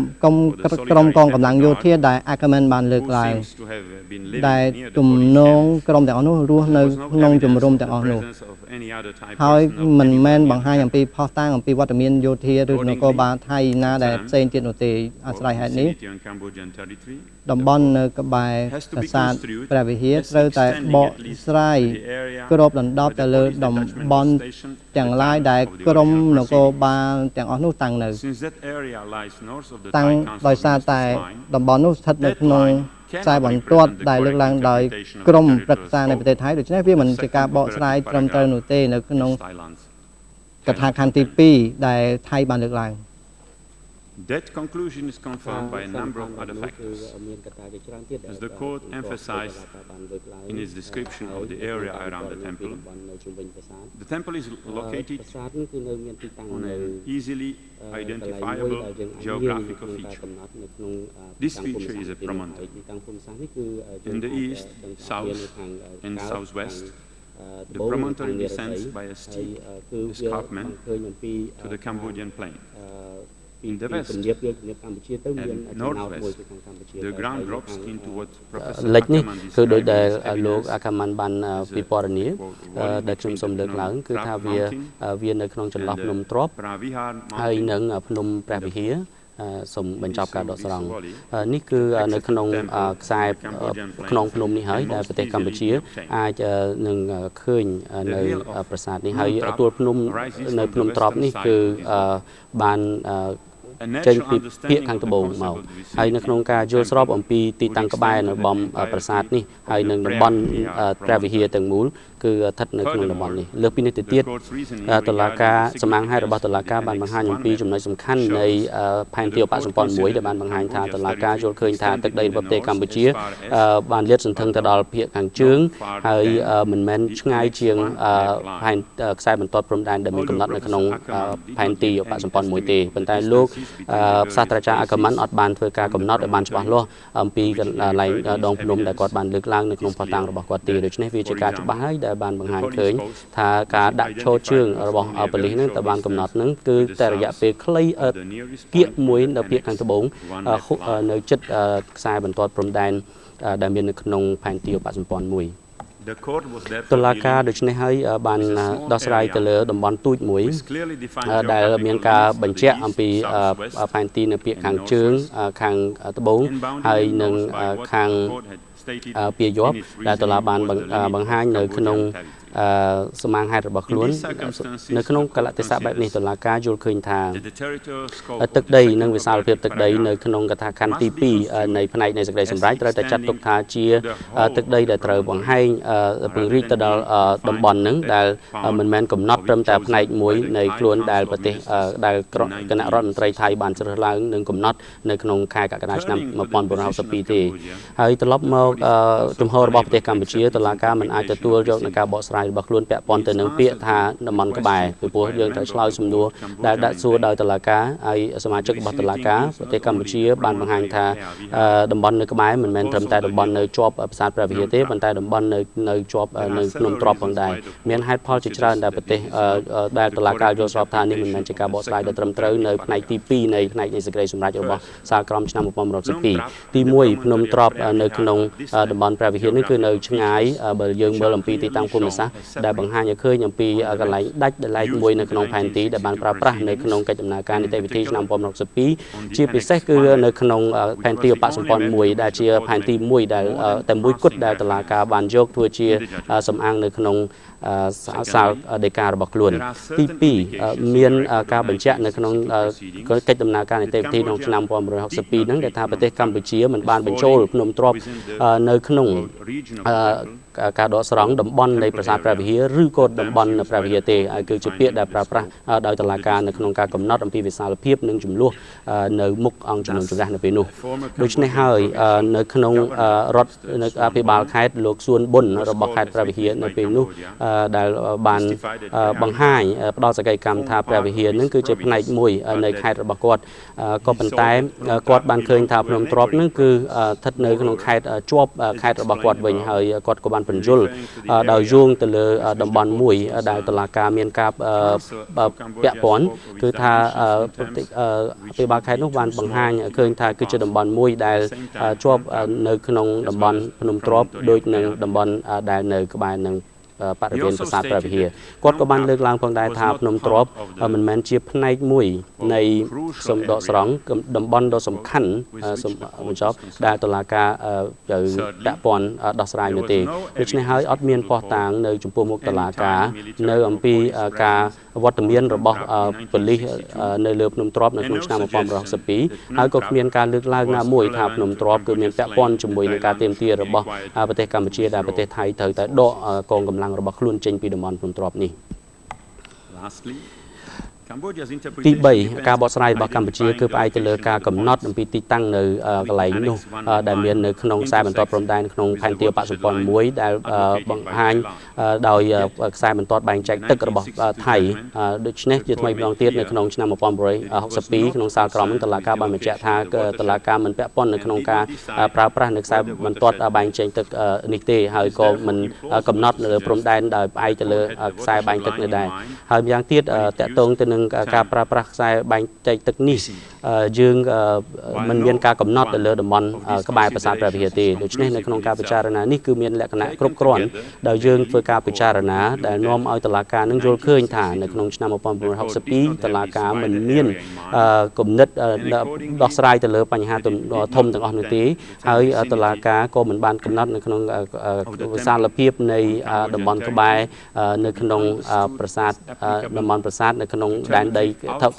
ក្រុមកងកម្លាំងយោធាដែលអាកាមិនបានលើក who ឡើង seems to have been living ដែល near the ទំ police នង camp. ក្រុមទាំងអស់នោះរស់នៅ There was no ក្នុងជំរំ evidence ទាំង of អស់ the នោះ presence of any other Thai ហើយ personnel មិនមែន anywhere បង្ហាញ near អំពីផុសតាងអំពីវត្តមានយោធាឬនគរបាលថៃណាដែលផ្សេងទៀតនោះទេអាស្រ័យហេតុនេះ vicinity on Cambodian territory. តំបន់នៅក្បែរ has to ប្រា be សាទ construed ព្រះវិហារ as ត្រូវតែ extending បក at least ស្រាយ the area គ្របដណ្ដប់ where ទៅ the លើ police តំ detachment បន់ was stationed at ទាំង the ឡាយ time ដែល of the ក្រុម original នគរ proceedings. បាលទាំងអស់នោះតាំងនៅ Since that area lies north of the តាំង Thai Council ដោយសារ Minister's តែ line, តំបន់នោះស្ថិតនៅក្នុងខ្សែបន្ទាត់ដែលលើកឡើងដោយក្រមព្រឹក្សានៃប្រទេសថៃដូច្នេះវាមិនជាការបកស្រាយត្រឹមត្រូវនោះទេនៅក្នុង Thailand's កថាខណ្ឌទី2ដែលថៃបានលើកឡើង That conclusion is confirmed by a number of other factors. As the court emphasized in its description of the area around the temple is located on an easily identifiable geographical feature. This feature is a promontory. In the east, south, and southwest, the promontory descends by a steep escarpment to the Cambodian plain. In the west and northwest, the ground drops into what Professor លិចនេះ Ackerman គឺដោយ described ដែល as លោក evidence អាកាម៉ាន់បានពិពណ៌នាដែលខ្ញុំសូមលើកឡើងគឺថាវានៅក្នុងចន្លោះភ្នំទ្រប Pravihar ហើយ Mountain នឹងភ្នំព្រះវិហារសូមបញ្ចប់ការដកស្រង់នេះគឺនៅក្នុងខ្សែក្នុងភ្នំនេះហើយដែលប្រទេសកម្ពុជាអាចនឹងឃើញនៅប្រាសាទនេះហើយទួលភ្នំនៅភ្នំទ្របនេះគឺបាន a ចេញ natural ពីភាគ understanding ខាង of ត្ the បូង concept មក of the vicinity ហើយនៅក្នុងការយល់ស្របអំពីទីតាំងក្បែរនៅបំប្រាសាទនេះហើយនឹងតំបន់ព្រះវិហារទាំងមូលគឺស្ថិតនៅក្នុងតំបន់នេះលើសពីនេះទៅទៀត The court's reasoning តុលាការសម្អាងហេតុរបស់តុលាការបានបង្ហាញអំពីចំណុចសំខាន់នៃផែនទីឧបសម្ព័ន្ធមួយដែលបានបង្ហាញថាតុលាការយល់ឃើញថាទឹកដីរបស់ប្រទេសកម្ពុជាបានលាតសន្ធឹងទៅដល់ភាគខាងជើងហើយមិនមែនឆ្ងាយជាងផែនខ្សែបន្ទាត់ព្រំដែនដែលមានកំណត់នៅក្នុងផែនទីឧបសម្ព័ន្ធមួយទេប៉ុន្តែលោកសាស្ត្រាចារ្យអាកាម៉ាន់អត់បានធ្វើការកំណត់ឲ្យបានច្បាស់លាស់អំពីកន្លែងដងភ្នំដែលគាត់បានលើកឡើងនៅក្នុងផតាំងរបស់គាត់ទេដូច្នេះវាជាការច្បាស់ហើយដែលបានបង្ហាញឃើញថាការដាក់ឈរជើងរបស់ប៉ូលីសនឹងតែបានកំណត់នឹងគឺតែរយៈពេលខ្លីគៀកមួយនៅភាគខាងត្បូងនៅជិតខ្សែបន្ទាត់ព្រំដែនដែលមាននៅក្នុងផែនទីឧបសម្ព័ន្ធមួយ The court was therefore តុលាការដូច្នេះហើយបានដោះស្រាយទៅលើតំបន់ទូចមួយ with clearly defined ដែលមានការបញ្ជាក់អំពីផែនទីនៅភាគខាងជើងខាងត្បូងហើយនឹងខាងពាយ័ព្យដែលតុលាបានបង្ហាញនៅក្នុងសម្ាងហេតុរបស់ខ្លួននៅក្នុងកលតិស័កបែបនេះតុលាការយល់ឃើញថាទឹកដីនិងវិសាលភាពទឹកដីនៅក្នុងកថាខណ្ឌទី2នៃផ្នែកនៃសេចក្តីសម្រេចត្រូវតែចាត់ទុកថាជាទឹកដីដែលត្រូវបង្ហាញពង្រីកទៅដល់តំបន់ហ្នឹងដែលមិនមែនកំណត់ត្រឹមតែផ្នែកមួយនៃខ្លួនដែលប្រទេសដែលគណៈរដ្ឋមន្ត្រីថៃបានជ្រើសឡើងនិងកំណត់នៅក្នុងខែកក្កដាឆ្នាំ1962ទេហើយត្រឡប់មកជំហររបស់ប្រទេសកម្ពុជាតុលាការមិនអាចទទួលយកនឹងការបកស្រាយរបស់ខ្លួនពាក់ព័ន្ធទៅនឹងពាក្យថាតំបន់ក្បែរពីព្រោះយើងត្រូវឆ្លើយសំណួរដែលដាក់សួរដោយតុលាការហើយសមាជិករបស់តុលាការប្រទេសកម្ពុជាបានបង្ហាញថាតំបន់នៅក្បែរមិនមែនត្រឹមតែតំបន់នៅជាប់ប្រាសាទព្រះវិហារទេប៉ុន្តែតំបន់នៅជាប់នៅភ្នំទ្របផងដែរមានហេតុផលជាច្រើនដែលប្រទេសដែលតុលាការយល់ស្របថានេះមិនមែនជាការបកស្រាយដែលត្រឹមត្រូវនៅផ្នែកទី2នៃផ្នែកនៃសេចក្តីសម្រេចរបស់សាលក្រមឆ្នាំ1962ទី1ភ្នំទ្របនៅក្នុងតំបន់ព្រះវិហារនេះគឺនៅឆ្ងាយបើយើងមើលអំពីទីតាំងភូមិសាស្ត្រដែលបង្ហាញឲ្យឃើញអំពីកន្លែងដាច់ដែលឡែកមួយនៅក្នុងផែនទីដែលបានប្រើប្រាស់នៅក្នុងកិច្ចដំណើរការនីតិវិធីឆ្នាំ1962ជាពិសេសគឺនៅក្នុងផែនទីឧបសម្ព័ន្ធមួយដែលជាផែនទីមួយដែលតែមួយគត់ដែលតុលាការបានយកធ្វើជាសំអាងនៅក្នុងសាលដីការបស់ខ្លួនទី2មានការបញ្ជាក់នៅក្នុងកិច្ចដំណើរការនីតិវិធីក្នុងឆ្នាំ1962ហ្នឹងដែលថាប្រទេសកម្ពុជាមិនបានបញ្ចូលភ្នំទ្របនៅក្នុងការដកស្រង់តំបន់នៃប្រាសាទ ព្រះវិហារឬក៏តំបន់ព្រះវិហារទេហើយគឺជាពាក្យដែលប្រើប្រាស់ដោយតុលាការនៅក្នុងការកំណត់អំពីវិសាលភាពនិងចំនួននៅមុខអង្គជំនុំជម្រះនៅពេលនោះដូច្នេះហើយនៅក្នុងរដ្ឋនៅអភិបាលខេត្តលោកសួនប៊ុនរបស់ខេត្តព្រះវិហារនៅពេលនោះដែលបានបង្ហាញផ្ដល់សកម្មកម្មថាព្រះវិហារនឹងគឺជាផ្នែកមួយនៃខេត្តរបស់គាត់ក៏ប៉ុន្តែគាត់បានឃើញថាភ្នំទ្របនឹងគឺស្ថិតនៅក្នុងខេត្តជាប់ខេត្តរបស់គាត់វិញហើយគាត់ក៏បានបញ្យល់ដោយយោងទៅលើតំបន់មួយដែលតុលាការមានការពាក់ព័ន្ធគឺថាអភិបាលខេត្តនោះបានបង្ហាញឃើញថាគឺជាតំបន់មួយដែលជាប់នៅក្នុងតំបន់ភ្នំទ្របដូចនឹងតំបន់ដែលនៅក្បែរនឹងបរិវេណប្រាសាទព្រះវិហារគាត់ក៏បានលើកឡើងផងដែរថាភ្នំទ្របមិនមែនជាផ្នែកមួយនៃសំដកស្រង់តំបន់ដ៏សំខាន់បញ្ចប់ដែលតុលាការទៅដាក់ព័ន្ធដោះស្រាយនោះទេដូច្នេះហើយអត់មានភ័ស្តុតាងនៅចំពោះមុខតុលាការនៅអំពីការវត្តមានរបស់ប៉ូលីសនៅលើភ្នំទ្របនៅក្នុងឆ្នាំ1962ហើយក៏គ្មានការលើកឡើងណាមួយថាភ្នំទ្របគឺមានពាក់ព័ន្ធជាមួយនឹងការទាមទាររបស់ប្រទេសកម្ពុជាដែលប្រទេសថៃត្រូវតែដកកងកម្លាំងរបស់ខ្លួនចេញពីតំបន់ភ្នំទ្របនេះទី3ការបកស្រាយរបស់កម្ពុជាគឺផ្អែកទៅលើការកំណត់អំពីទីតាំងនៅកន្លែងនោះដែលមាននៅក្នុងខ្សែបន្ទាត់ព្រំដែនក្នុងផែនទីបច្ចុប្បន្នមួយដែលបង្ហាញដោយខ្សែបន្ទាត់បែងចែកទឹករបស់ថៃដូច្នេះជាថ្មីម្ដងទៀតនៅក្នុងឆ្នាំ1962ក្នុងសាលក្រមតុលាការបានបញ្ជាក់ថាតុលាការមិនពាក់ព័ន្ធនៅក្នុងការប្រើប្រាស់នៅខ្សែបន្ទាត់បែងចែកទឹកនេះទេហើយក៏មិនកំណត់លើព្រំដែនដោយផ្អែកទៅលើខ្សែបែងទឹកនេះដែរហើយម្យ៉ាងទៀតតកតងទៅនឹងការប្រើប្រាស់ខ្សែបែងចែកទឹកនេះយើងមិនមានការកំណត់ទៅលើតំបន់ក្បែរប្រាសាទព្រះវិហារទេដូច្នេះនៅក្នុងការពិចារណានេះគឺមានលក្ខណៈគ្រប់គ្រាន់ដោយយើងធ្វើការពិចារណាដែលនាំឲ្យតុលាការនឹងយល់ឃើញថានៅក្នុងឆ្នាំ1962តុលាការមិនមានគំនិតដោះស្រាយទៅលើបញ្ហាធំទាំងអស់នោះទេហើយតុលាការក៏មិនបានកំណត់នៅក្នុងវិសាលភាពនៃតំបន់ក្បែរនៅក្នុងប្រាសាទតំបន់ប្រាសាទនៅក្នុងដែនដី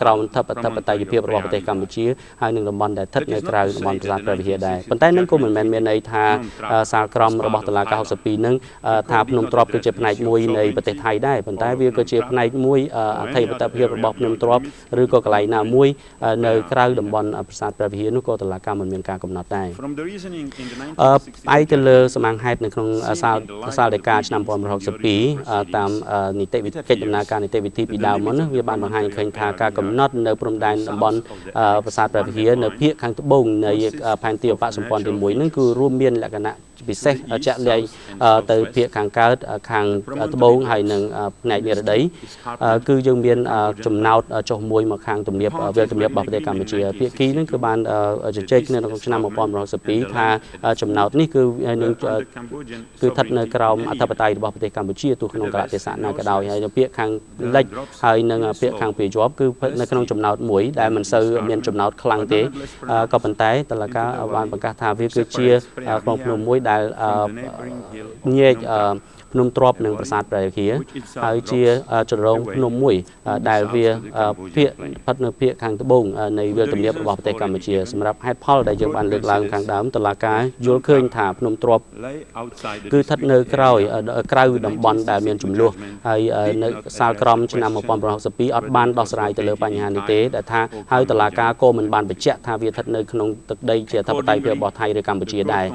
ក្រោមធិបតេយ្យភាពរបស់ប្រទេសកម្ពុជាហើយនឹងតំបន់ដែលស្ថិតនៅក្រៅតំបន់ប្រាសាទព្រះវិហារដែរប៉ុន្តែនឹងក៏មិនមែនមានន័យថាសាលក្រមរបស់តុលាការ62នឹងថាភ្នំទ្របគឺជាផ្នែកមួយនៃប្រទេសថៃដែរប៉ុន្តែវាក៏ជាផ្នែកមួយអធិបតេយ្យភាពរបស់ភ្នំទ្របឬក៏កន្លែងណាមួយនៅក្រៅតំបន់ប្រាសាទព្រះវិហារនោះក៏តុលាការមិនមានការកំណត់ដែរផ្អែកទៅលើសមាងហេតុនៅក្នុងសាលដីកាឆ្នាំ1962តាមនីតិវិធីកិច្ចដំណើរការនីតិវិធីពីដើមមកនោះវាបានបង្ហាញឃើញថាការកំណត់នៅព្រំដែនតំបន់ប្រាសាទព្រះវិហារនៅភាគខាងត្បូងនៃផែនទីឧបសម្ព័ន្ធទី1នឹងគឺរួមមានលក្ខណៈពិសេសជាក់លាក់ទៅភាគខាងកើតខាងត្បូងហើយនឹងផ្នែកនិរដីគឺយើងមានចំណោទចុះមួយមកខាងទំនាបវាលទំនាបរបស់ប្រទេសកម្ពុជាភាគីនឹងគឺបានជជែកគ្នានៅក្នុងឆ្នាំ1962ថាចំណោទនេះគឺស្ថិតនៅក្រោមអធិបតេយ្យរបស់ប្រទេសកម្ពុជាទោះក្នុងកលៈទេសៈណាក៏ដោយហើយនៅភាគខាងលិចហើយនឹងភាគខាងពីជាប់គឺនៅក្នុងចំណោទមួយដែលមិនសូវមានចំណោទខ្លាំងទេក៏ប៉ុន្តែតុលាការបានប្រកាសថាវាគឺជាក្នុងភ្នំមួយដែលញែកភ្នំទ្របនិងប្រាសាទព្រះវិហារហើយជាជ្រងភ្នំមួយដែលវាភាគស្ថិតនៅភាគខាងត្បូងនៃវាលទំនាបរបស់ប្រទេសកម្ពុជាសម្រាប់ហេតុផលដែលយើងបានលើកឡើងខាងដើមតុលាការយល់ឃើញថាភ្នំទ្របគឺស្ថិតនៅក្រៅតំបន់ដែលមានចំនួនហើយនៅសាលក្រមឆ្នាំ1962អត់បានដោះស្រាយទៅលើបញ្ហានេះទេដែលថាហើយតុលាការក៏មិនបានបញ្ជាក់ថាវាស្ថិតនៅក្នុងទឹកដីជាអធិបតេយ្យភាពរបស់ថៃឬកម្ពុជាដែរ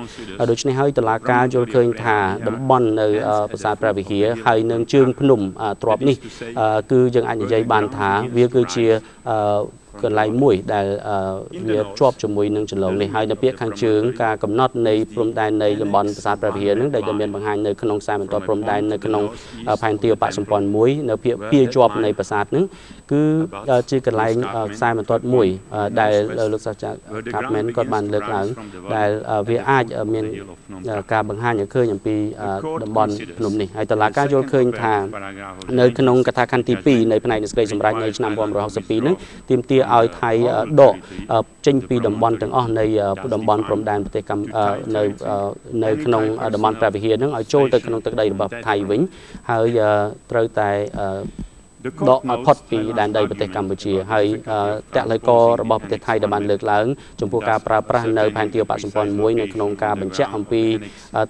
ដូច្នេះហើយតុលាការយល់ឃើញថាតំបន់នៅប្រាសាទព្រះវិហារហើយនឹងជើងភ្នំទ្របនេះគឺយើងអាចនិយាយបានថាវាគឺជាកន្លែងមួយដែលវាជាប់ជាមួយនឹងចន្លងនេះហើយនៅពាក្យខាងជើងការកំណត់នៃព្រំដែននៃតំបន់ប្រាសាទព្រះវិហារនឹងដែលមានបង្ហាញនៅក្នុងខ្សែបន្ទាត់ព្រំដែននៅក្នុងផែនទីឧបសម្ព័ន្ធមួយនៅភាគពាជាប់នៃប្រាសាទនឹងគឺជាកន្លែងខ្សែបន្ទាត់មួយដែលលោកសាស្ត្រាចារ្យកាប់មែនគាត់បានលើកឡើងដែលវាអាចមានការបង្ហាញឲ្យឃើញអំពីតំបន់ភ្នំនេះហើយតុលាការយល់ឃើញថានៅក្នុងកថាខណ្ឌទី2នៃផ្នែកនៃសេចក្តីសម្រេចនៅឆ្នាំ1962នឹងទាមទារឲ្យថៃដកចេញពីតំបន់ទាំងអស់នៃតំបន់ព្រំដែនប្រទេសនៅក្នុងតំបន់ព្រះវិហារនឹងឲ្យចូលទៅក្នុងទឹកដីរបស់ថៃវិញហើយត្រូវតែ ដកឲ្យផុតពីដែនដីប្រទេសកម្ពុជាហើយតល័យករបស់ប្រទេសថៃដែលបានលើកឡើងចំពោះការប្រើប្រាស់នៅផែនទីបកសម្ព័ន្ធមួយនៅក្នុងការបញ្ជាក់អំពី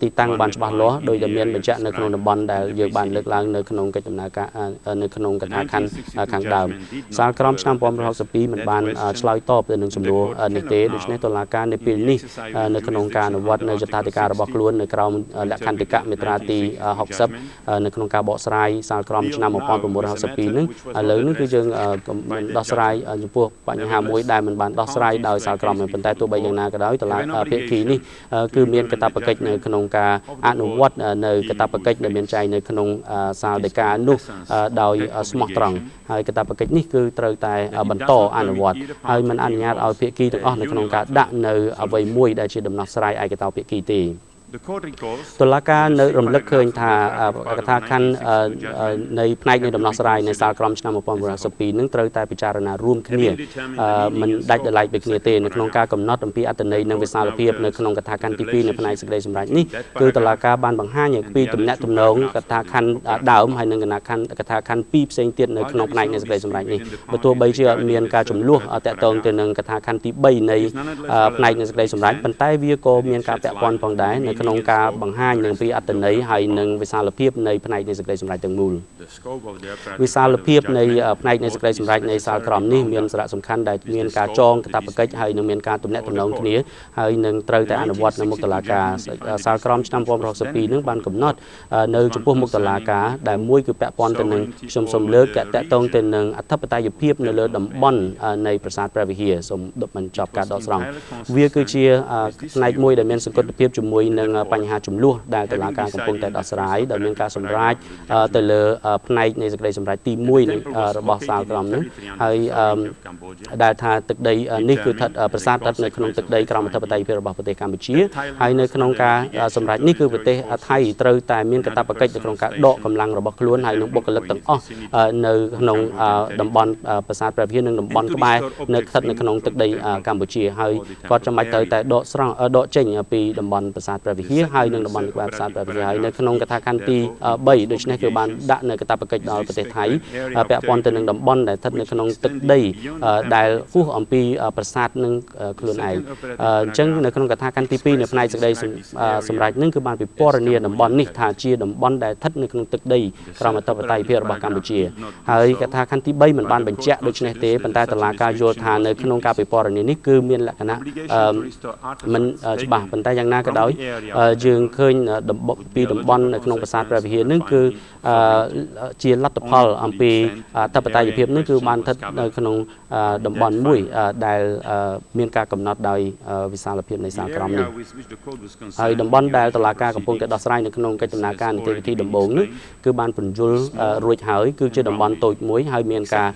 ទីតាំងបានច្បាស់លាស់ដោយតែមានបញ្ជាក់នៅក្នុងតំបន់ដែលយើងបានលើកឡើងនៅក្នុងកិច្ចដំណើរការនៅក្នុងកថាខណ្ឌខាងដើមសាលក្រមឆ្នាំ1962មិនបានឆ្លើយតបទៅនឹងចំនួននេះទេដូច្នេះតុលាការនៅពេលនេះនៅក្នុងការអនុវត្តនៅចតាធិការរបស់ខ្លួននៅក្រោមលក្ខន្តិកៈមាត្រាទី60នៅក្នុងការបកស្រាយសាលក្រមឆ្នាំ1962នឹងឥឡូវនេះគឺយើងដោះស្រាយចំពោះបញ្ហាមួយដែលមិនបានដោះស្រាយដោយសាលក្រមប៉ុន្តែទោះបីយ៉ាងណាក៏ដោយតុលាការភាគីនេះគឺមានកាតព្វកិច្ចនៅក្នុងការអនុវត្តនៅកាតព្វកិច្ចដែលមានចែងនៅក្នុងសាលដីកានោះដោយស្មោះត្រង់ហើយកាតព្វកិច្ចនេះគឺត្រូវតែបន្តអនុវត្តហើយមិនអនុញ្ញាតឲ្យភាគីទាំងអស់នៅក្នុងការដាក់នៅអ្វីមួយដែលជាដំណោះស្រាយឯកតោភាគីទេតុលាការនៅរំលឹកឃើញថាកថាខណ្ឌនៃផ្នែកនៃដំណោះស្រាយនៃសាលក្រមឆ្នាំ1962នឹងត្រូវតែពិចារណារួមគ្នាមិនដាច់ដោយឡែកពីគ្នាទេនៅក្នុងការកំណត់អំពីអត្ថន័យនិងវិសាលភាពនៅក្នុងកថាខណ្ឌទី2នៃផ្នែកសេចក្តីសម្រេចនេះគឺតុលាការបានបង្ហាញអំពីទំនាក់ទំនងកថាខណ្ឌដើមហើយនិងកថាខណ្ឌ2ផ្សេងទៀតនៅក្នុងផ្នែកនៃសេចក្តីសម្រេចនេះបើទោះបីជាអត់មានការចំនួនតាក់ទងទៅនឹងកថាខណ្ឌទី3នៃផ្នែកនៃសេចក្តីសម្រេចប៉ុន្តែវាក៏មានការពាក់ព័ន្ធផងដែរនៅក្នុងការបង្ហាញនឹងពីអត្ថន័យហើយនឹងវិសាលភាពនៃផ្នែកនៃសេចក្តីសម្រេចទាំងមូលវិសាលភាពនៃផ្នែកនៃសេចក្តីសម្រេចនៃសាលក្រមនេះមានសារៈសំខាន់ដែលមានការចងកាតព្វកិច្ចហើយនឹងមានការទំនាក់ទំនងគ្នាហើយនឹងត្រូវតែអនុវត្តនៅមុខតុលាការសាលក្រមឆ្នាំ1962នឹងបានកំណត់នៅចំពោះមុខតុលាការដែលមួយគឺពាក់ព័ន្ធទៅនឹងខ្ញុំសូមលើកតាក់ទងទៅនឹងអធិបតេយ្យភាពនៅលើតំបន់នៃប្រាសាទព្រះវិហារសូមបញ្ចប់ការដកស្រង់វាគឺជាផ្នែកមួយដែលមានសង្កត់ភាពជាមួយនឹងបញ្ហាចំនួនដែលតុលាការកំពុងតែដោះស្រាយដោយមានការសម្រេចទៅលើផ្នែកនៃសេចក្តីសម្រេចទី1របស់សាលក្រមនោះហើយដែលថាទឹកដីនេះគឺស្ថិតប្រាសាទស្ថិតនៅក្នុងទឹកដីក្រមអធិបតេយ្យភាពរបស់ប្រទេសកម្ពុជាហើយនៅក្នុងការសម្រេចនេះគឺប្រទេសថៃត្រូវតែមានកាតព្វកិច្ចនៅក្នុងការដកកម្លាំងរបស់ខ្លួនហើយនឹងបុគ្គលិកទាំងអស់នៅក្នុងតំបន់ប្រាសាទព្រះវិហារនិងតំបន់ក្បែរនៅស្ថិតនៅក្នុងទឹកដីកម្ពុជាហើយគាត់ចាំបាច់ត្រូវតែដកចេញពីតំបន់ប្រាសាទព្រះវិហារហើយនឹងតំបន់ក្បែរប្រាសាទព្រះវិហារហើយនៅក្នុងកថាខណ្ឌទី3ដូច្នេះគឺបានដាក់នៅកាតព្វកិច្ចដល់ប្រទេសថៃពាក់ព័ន្ធទៅនឹងតំបន់ដែលស្ថិតនៅក្នុងទឹកដីដែលហួសអំពីប្រាសាទនឹងខ្លួនឯងអញ្ចឹងនៅក្នុងកថាខណ្ឌទី2នៅផ្នែកសេចក្តីសម្រេចនឹងគឺបានពិពណ៌នាតំបន់នេះថាជាតំបន់ដែលស្ថិតនៅក្នុងទឹកដីក្រមអធិបតេយ្យភាពរបស់កម្ពុជាហើយកថាខណ្ឌទី3មិនបានបញ្ជាក់ដូច្នេះទេប៉ុន្តែតុលាការយល់ថានៅក្នុងការពិពណ៌នានេះគឺមានលក្ខណៈមិនច្បាស់ប៉ុន្តែយ៉ាងណាក៏ដោយយើងឃើញពីតំបន់នៅក្នុងប្រាសាទព្រះវិហារនឹងគឺជាលទ្ធផលអំពីអធិបតេយ្យភាពនឹងគឺបានស្ថិតនៅក្នុងតំបន់មួយដែលមានការកំណត់ដោយវិសាលភាពនៃសាលក្រមនេះហើយតំបន់ដែលតុលាការកំពុងតែដោះស្រាយនៅក្នុងកិច្ចដំណើរការនីតិវិធីដំបូងនេះគឺបានពន្យល់រួចហើយគឺជាតំបន់តូចមួយហើយមានការ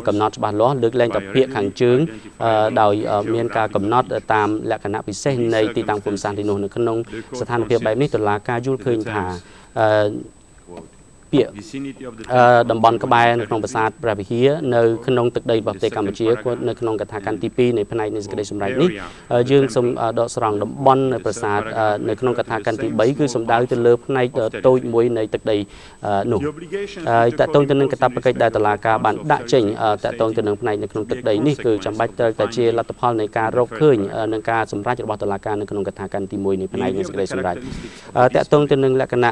កំណត់ច្បាស់លាស់លើកលែងតែពាក្យខាងជើងដោយមានការកំណត់តាមលក្ខណៈពិសេសនៃទីតាំងភូមិសាស្ត្រទីនោះនៅក្នុងស្ថានភាពបែបនេះតុលាការយល់ឃើញថាពាក្យតំបន់ក្បែរនៅក្នុងប្រាសាទព្រះវិហារនៅក្នុងទឹកដីរបស់ប្រទេសកម្ពុជាគាត់នៅក្នុងកថាខណ្ឌទី2នៃផ្នែកនៃសេចក្តីសម្រេចនេះយើងសូមដកស្រង់តំបន់នៅប្រាសាទនៅក្នុងកថាខណ្ឌទី3គឺសំដៅទៅលើផ្នែកតូចមួយនៃទឹកដីនោះហើយតកតងទៅនឹងកាតព្វកិច្ចដែលតុលាការបានដាក់ចេញតកតងទៅនឹងផ្នែកនៅក្នុងទឹកដីនេះគឺចាំបាច់ត្រូវតែជាលទ្ធផលនៃការរកឃើញនឹងការសម្រេចរបស់តុលាការនៅក្នុងកថាខណ្ឌទី1នៃផ្នែកនៃសេចក្តីសម្រេចតកតងទៅនឹងលក្ខណៈ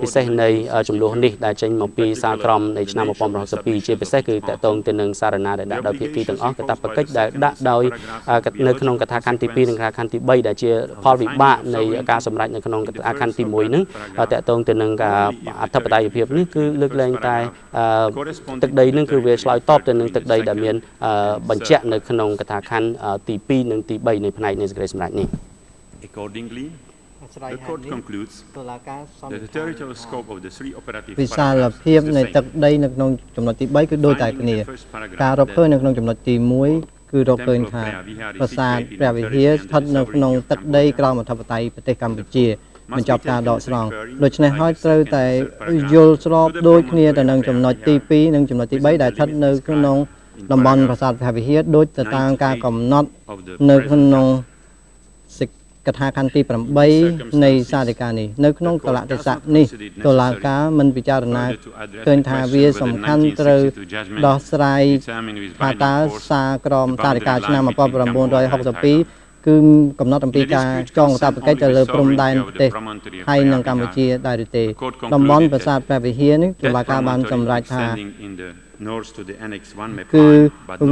ពិសេសនៃចំនួននេះដែលចេញមកពីសាលក្រមនៃឆ្នាំ1962ជាពិសេសគឺតកតងទៅនឹងសារណាដែលដាក់ដោយភាគីទាំងអស់កាតព្វកិច្ចដែលដាក់ដោយនៅក្នុងកថាខណ្ឌទី2និងកថាខណ្ឌទី3ដែលជាផលវិបាកនៃការសម្រេចនៅក្នុងកថាខណ្ឌទី1នឹងតកតងទៅនឹងការអធិបតេយ្យភាពនេះគឺលើកលែងតែទឹកដីនឹងគឺវាឆ្លើយតបទៅនឹងទឹកដីដែលមានបញ្ជាក់នៅក្នុងកថាខណ្ឌទី2និងទី3នៃផ្នែកនៃសេចក្តីសម្រេចនេះ Accordingly, the court concludes that the territorial scope of the three operative វិសាលភាពនៃទឹកដីនៅក្នុងចំណុចទី3គឺដូចតែគ្នាការរកឃើញនៅក្នុងចំណុចទី1គឺរកឃើញថាប្រាសាទព្រះវិហារស្ថិតនៅក្នុងទឹកដីក្រមអធិបតេយ្យប្រទេសកម្ពុជាបញ្ចប់ការដកស្រង់ដូច្នេះហើយត្រូវតែយល់ស្របដូចគ្នាទៅនឹងចំណុចទី2និងចំណុចទី3ដែលស្ថិតនៅក្នុងតំបន់ប្រាសាទព្រះវិហារដូចទៅតាមការកំណត់នៅក្នុង កថាខណ្ឌទី8នៃសាធិការនេះនៅក្នុងកលតិស័កនេះតុលាការមិនពិចារណាឃើញថាវាសំខាន់ត្រូវដោះស្រាយថាតើសារក្រមសាធិការឆ្នាំ1962គឺកំណត់អំពីការចងកាតព្វកិច្ចទៅលើព្រំដែនប្រទេសថៃនិងកម្ពុជាដែរឬទេតំបន់ប្រាសាទព្រះវិហារនេះតុលាការបានសម្រេចថាគឺ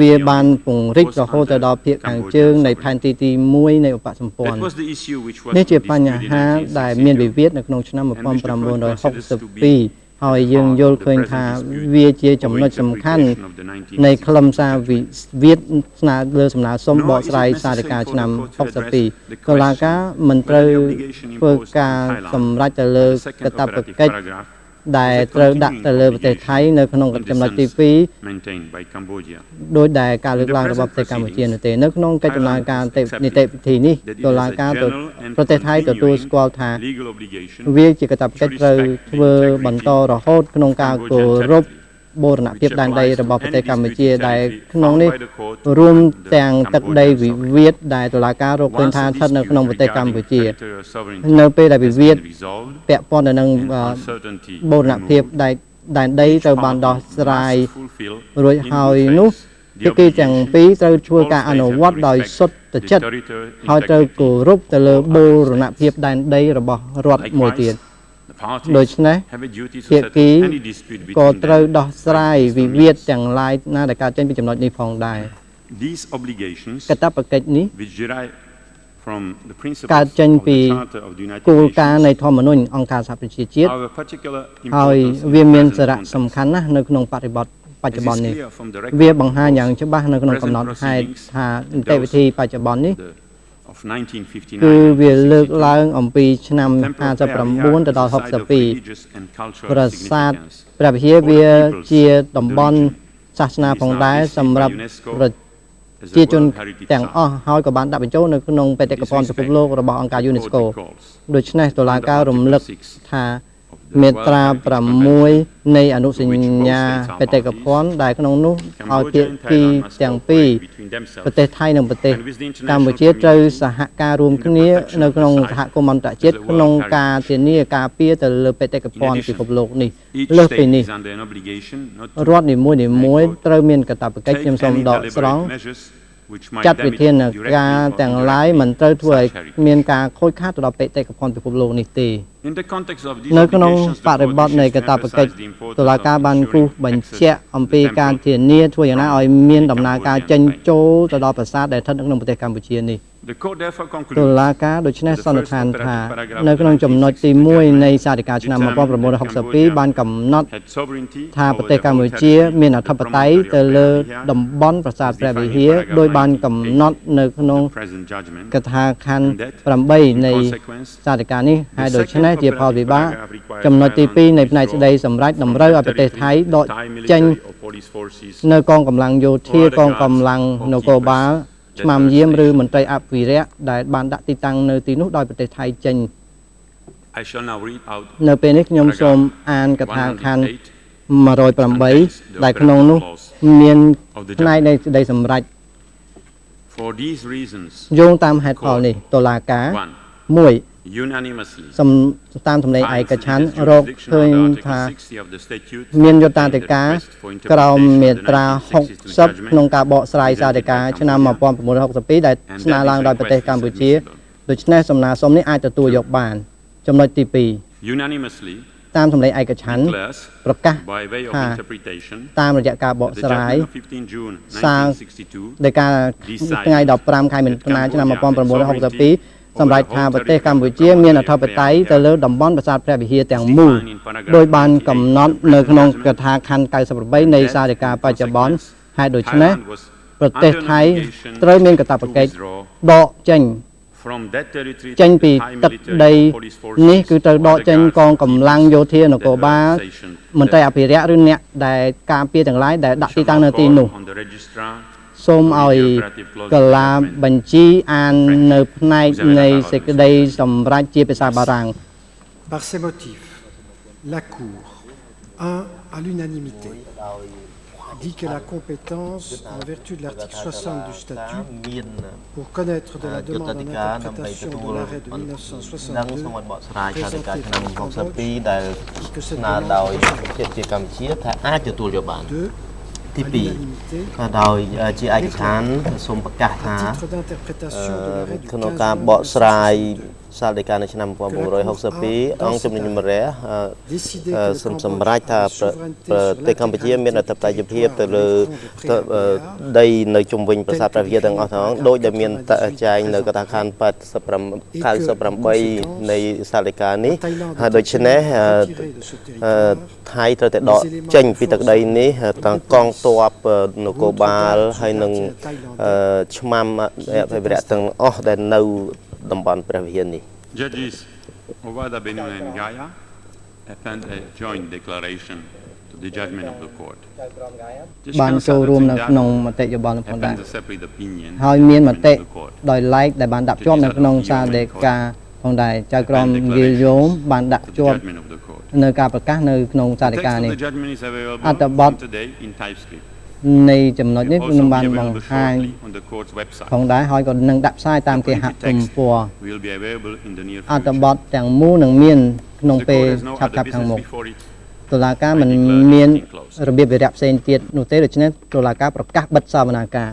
វាបានពង្រីករហូតទៅដល់ភាគខាងជើងនៃផែនទីទី1នៃឧបសម្ព័ន្ធនេះជាបញ្ហាដែលមានវិវាទនៅក្នុងឆ្នាំ1962ហើយយើងយល់ឃើញថាវាជាចំណុចសំខាន់នៃខ្លឹមសារវិវាទស្នើលើសំណើសុំបកស្រាយសាធិការឆ្នាំ62តុលាការមិនត្រូវធ្វើការសម្រេចទៅលើកាតព្វកិច្ចដែលត្រូវដាក់ទៅលើប្រទេសថៃនៅក្នុងចំណុចទី2ដោយដែលការលើកឡើងរបស់ប្រទេសកម្ពុជានោះទេនៅក្នុងកិច្ចដំណើរការនីតិវិធីនេះតុលាការប្រទេសថៃទទួលស្គាល់ថាវាជាកាតព្វកិច្ចត្រូវធ្វើបន្តរហូតក្នុងការគោរពបូរណភាពដែនដីរបស់ប្រទេសកម្ពុជាដែលក្នុងនេះរួមទាំងទឹកដីវិវាទដែលតុលាការរកឃើញថាស្ថិតនៅក្នុងប្រទេសកម្ពុជានៅពេលដែលវិវាទពាក់ព័ន្ធទៅនឹងបូរណភាពដែនដីត្រូវបានដោះស្រាយរួចហើយនោះភាគីទាំងពីរត្រូវធ្វើការអនុវត្តដោយសុទ្ធចិត្តហើយត្រូវគោរពទៅលើបូរណភាពដែនដីរបស់រដ្ឋមួយទៀតដូច្នេះភាគីក៏ត្រូវដោះស្រាយវិវាទទាំងឡាយណាដែលកើតចេញពីចំណុចនេះផងដែរកាតព្វកិច្ចនេះកើតចេញពីគោលការណ៍នៃធម្មនុញ្ញអង្គការសហប្រជាជាតិហើយវាមានសារៈសំខាន់ណាស់នៅក្នុងបរិបទបច្ចុប្បន្ននេះវាបង្ហាញយ៉ាងច្បាស់នៅក្នុងកំណត់ហេតុថានីតិវិធីបច្ចុប្បន្ននេះគឺវាលើកឡើងអំពីឆ្នាំ59ទៅដល់62ប្រាសាទព្រះវិហារវាជាតំបន់សាសនាផងដែរសម្រាប់ប្រជាជនទាំងអស់ហើយក៏បានដាក់បញ្ចូលនៅក្នុងបេតិកភណ្ឌពិភពលោករបស់អង្គការ UNESCO ដូច្នេះតុលាការរំលឹកថាមាត្រា6នៃអនុសញ្ញាបេតិកភណ្ឌដែលក្នុងនោះឲ្យភាគីទាំងពីរប្រទេសថៃនិងប្រទេសកម្ពុជាត្រូវសហការរួមគ្នានៅក្នុងសហគមន៍អន្តរជាតិក្នុងការធានាការពារទៅលើបេតិកភណ្ឌពិភពលោកនេះលើសពីនេះរដ្ឋនីមួយៗត្រូវមានកាតព្វកិច្ចខ្ញុំសូមដកស្រង់ចាត់វិធានការទាំងឡាយមិនត្រូវធ្វើឲ្យមានការខូចខាតទៅដល់បេតិកភណ្ឌពិភពលោកនេះទេនៅក្នុងបរិបទនៃកាតព្វកិច្ចតុលាការបានគូសបញ្ជាក់អំពីការធានាធ្វើយ៉ាងណាឲ្យមានដំណើរការចេញចូលទៅដល់ប្រាសាទដែលស្ថិតនៅក្នុងប្រទេសកម្ពុជានេះតុលាការដូច្នេះសន្និដ្ឋានថានៅក្នុងចំណុចទី1នៃសាធិការឆ្នាំ1962បានកំណត់ថាប្រទេសកម្ពុជាមានអធិបតេយ្យទៅលើតំបន់ប្រាសាទព្រះវិហារដោយបានកំណត់នៅក្នុងកថាខណ្ឌ8នៃសាធិការនេះហើយដូច្នេះជាផលវិបាកចំណុចទី2នៃផ្នែកស្ដីសម្រាប់តម្រូវឲ្យប្រទេសថៃដកចេញនៅកងកម្លាំងយោធាកងកម្លាំងនគរបាលឆ្មាំយាមឬមន្ត្រីអភិរក្សដែលបានដាក់ទីតាំងនៅទីនោះដោយប្រទេសថៃចេញនៅពេលនេះខ្ញុំសូមអានកថាខណ្ឌ108ដែលក្នុងនោះមានផ្នែកនៃសេចក្តីសម្រេចយោងតាមហេតុផលនេះតុលាការ1តាមសម្លេងឯកច្ឆន្ទរកឃើញថាមានយុត្តាធិការក្រោមមាត្រា60ក្នុងការបកស្រាយសាធិការឆ្នាំ1962ដែលស្នើឡើងដោយប្រទេសកម្ពុជាដូច្នេះសំណើសុំនេះអាចទទួលយកបានចំណុចទី2តាមសម្លេងឯកច្ឆន្ទប្រកាសថាតាមរយៈការបកស្រាយសារដោយការថ្ងៃ15ខែមិថុនាឆ្នាំ1962សម្រាប់ថាប្រទេសកម្ពុជាមានអធិបតេយ្យទៅលើតំបន់ប្រាសាទព្រះវិហារទាំងមូលដោយបានកំណត់នៅក្នុងកថាខណ្ឌ98នៃសាធិការបច្ចុប្បន្នហើយដូច្នេះប្រទេសថៃត្រូវមានកាតព្វកិច្ចដកចេញពីទឹកដីនេះគឺត្រូវដកចេញកងកម្លាំងយោធានគរបាលមន្ត្រីអភិរក្សឬអ្នកដែលការពារទាំងឡាយដែលដាក់ទីតាំងនៅទីនោះសូមឲ្យកលាបញ្ជីអាននៅផ្នែកនៃសេចក្តីសម្រេចជាភាសាបារាំង Par ces motifs, la Cour 1 à l'unanimité dit que la compétence, en vertu de l'article 60 du statut, pour connaître de la demande en interprétation de l'arrêt de 1962, présenté par le Cambodge, et que cette demande deux, à l'unanimité, à titre d'interprétation de l'arrêt du 15 mai សាលដីកានៅឆ្នាំ1962អង្គជំនុំជម្រះសម្រាប់ថាប្រទេសកម្ពុជាមានអធិបតេយ្យភាពទៅលើដីនៅជុំវិញប្រាសាទព្រះវិហារទាំងអស់ហ្នឹងដោយដែលមានចែងនៅកថាខណ្ឌ98នៃសាលដីកានេះហើយដូច្នេះថៃត្រូវតែដកចេញពីទឹកដីនេះទាំងកងទ័ពនគរបាលហើយនឹងឆ្មាំអភិរក្សទាំងអស់ដែលនៅតំបន់ព្រះវិហារនេះ Judges Ovada Benuna and Gaya append a joint declaration to the judgment of the court. បានចូលរួមនៅក្នុងមតិយោបល់ផងដែរ Append a separate opinion ហើយមានមតិដោយឡែកដែលបានដាក់ជាប់នៅក្នុងសាលដីកាផងដែរចៅក្រមហ្គីលយ៉ូមបានដាក់ជាប់នៅការប្រកាសនៅក្នុងសាលដីកានេះអត្ថបទនៃចំណុចនេះខ្ញុំបានបង្ហាញផងដែរហើយក៏នឹងដាក់ផ្សាយតាមគេហទំព័រអត្ថបទទាំងមូលនឹងមានក្នុងពេលឆាប់ៗខាងមុខតុលាការមិនមានរបៀបវិរៈផ្សេងទៀតនោះទេដូច្នេះតុលាការប្រកាសបិទសវនាការ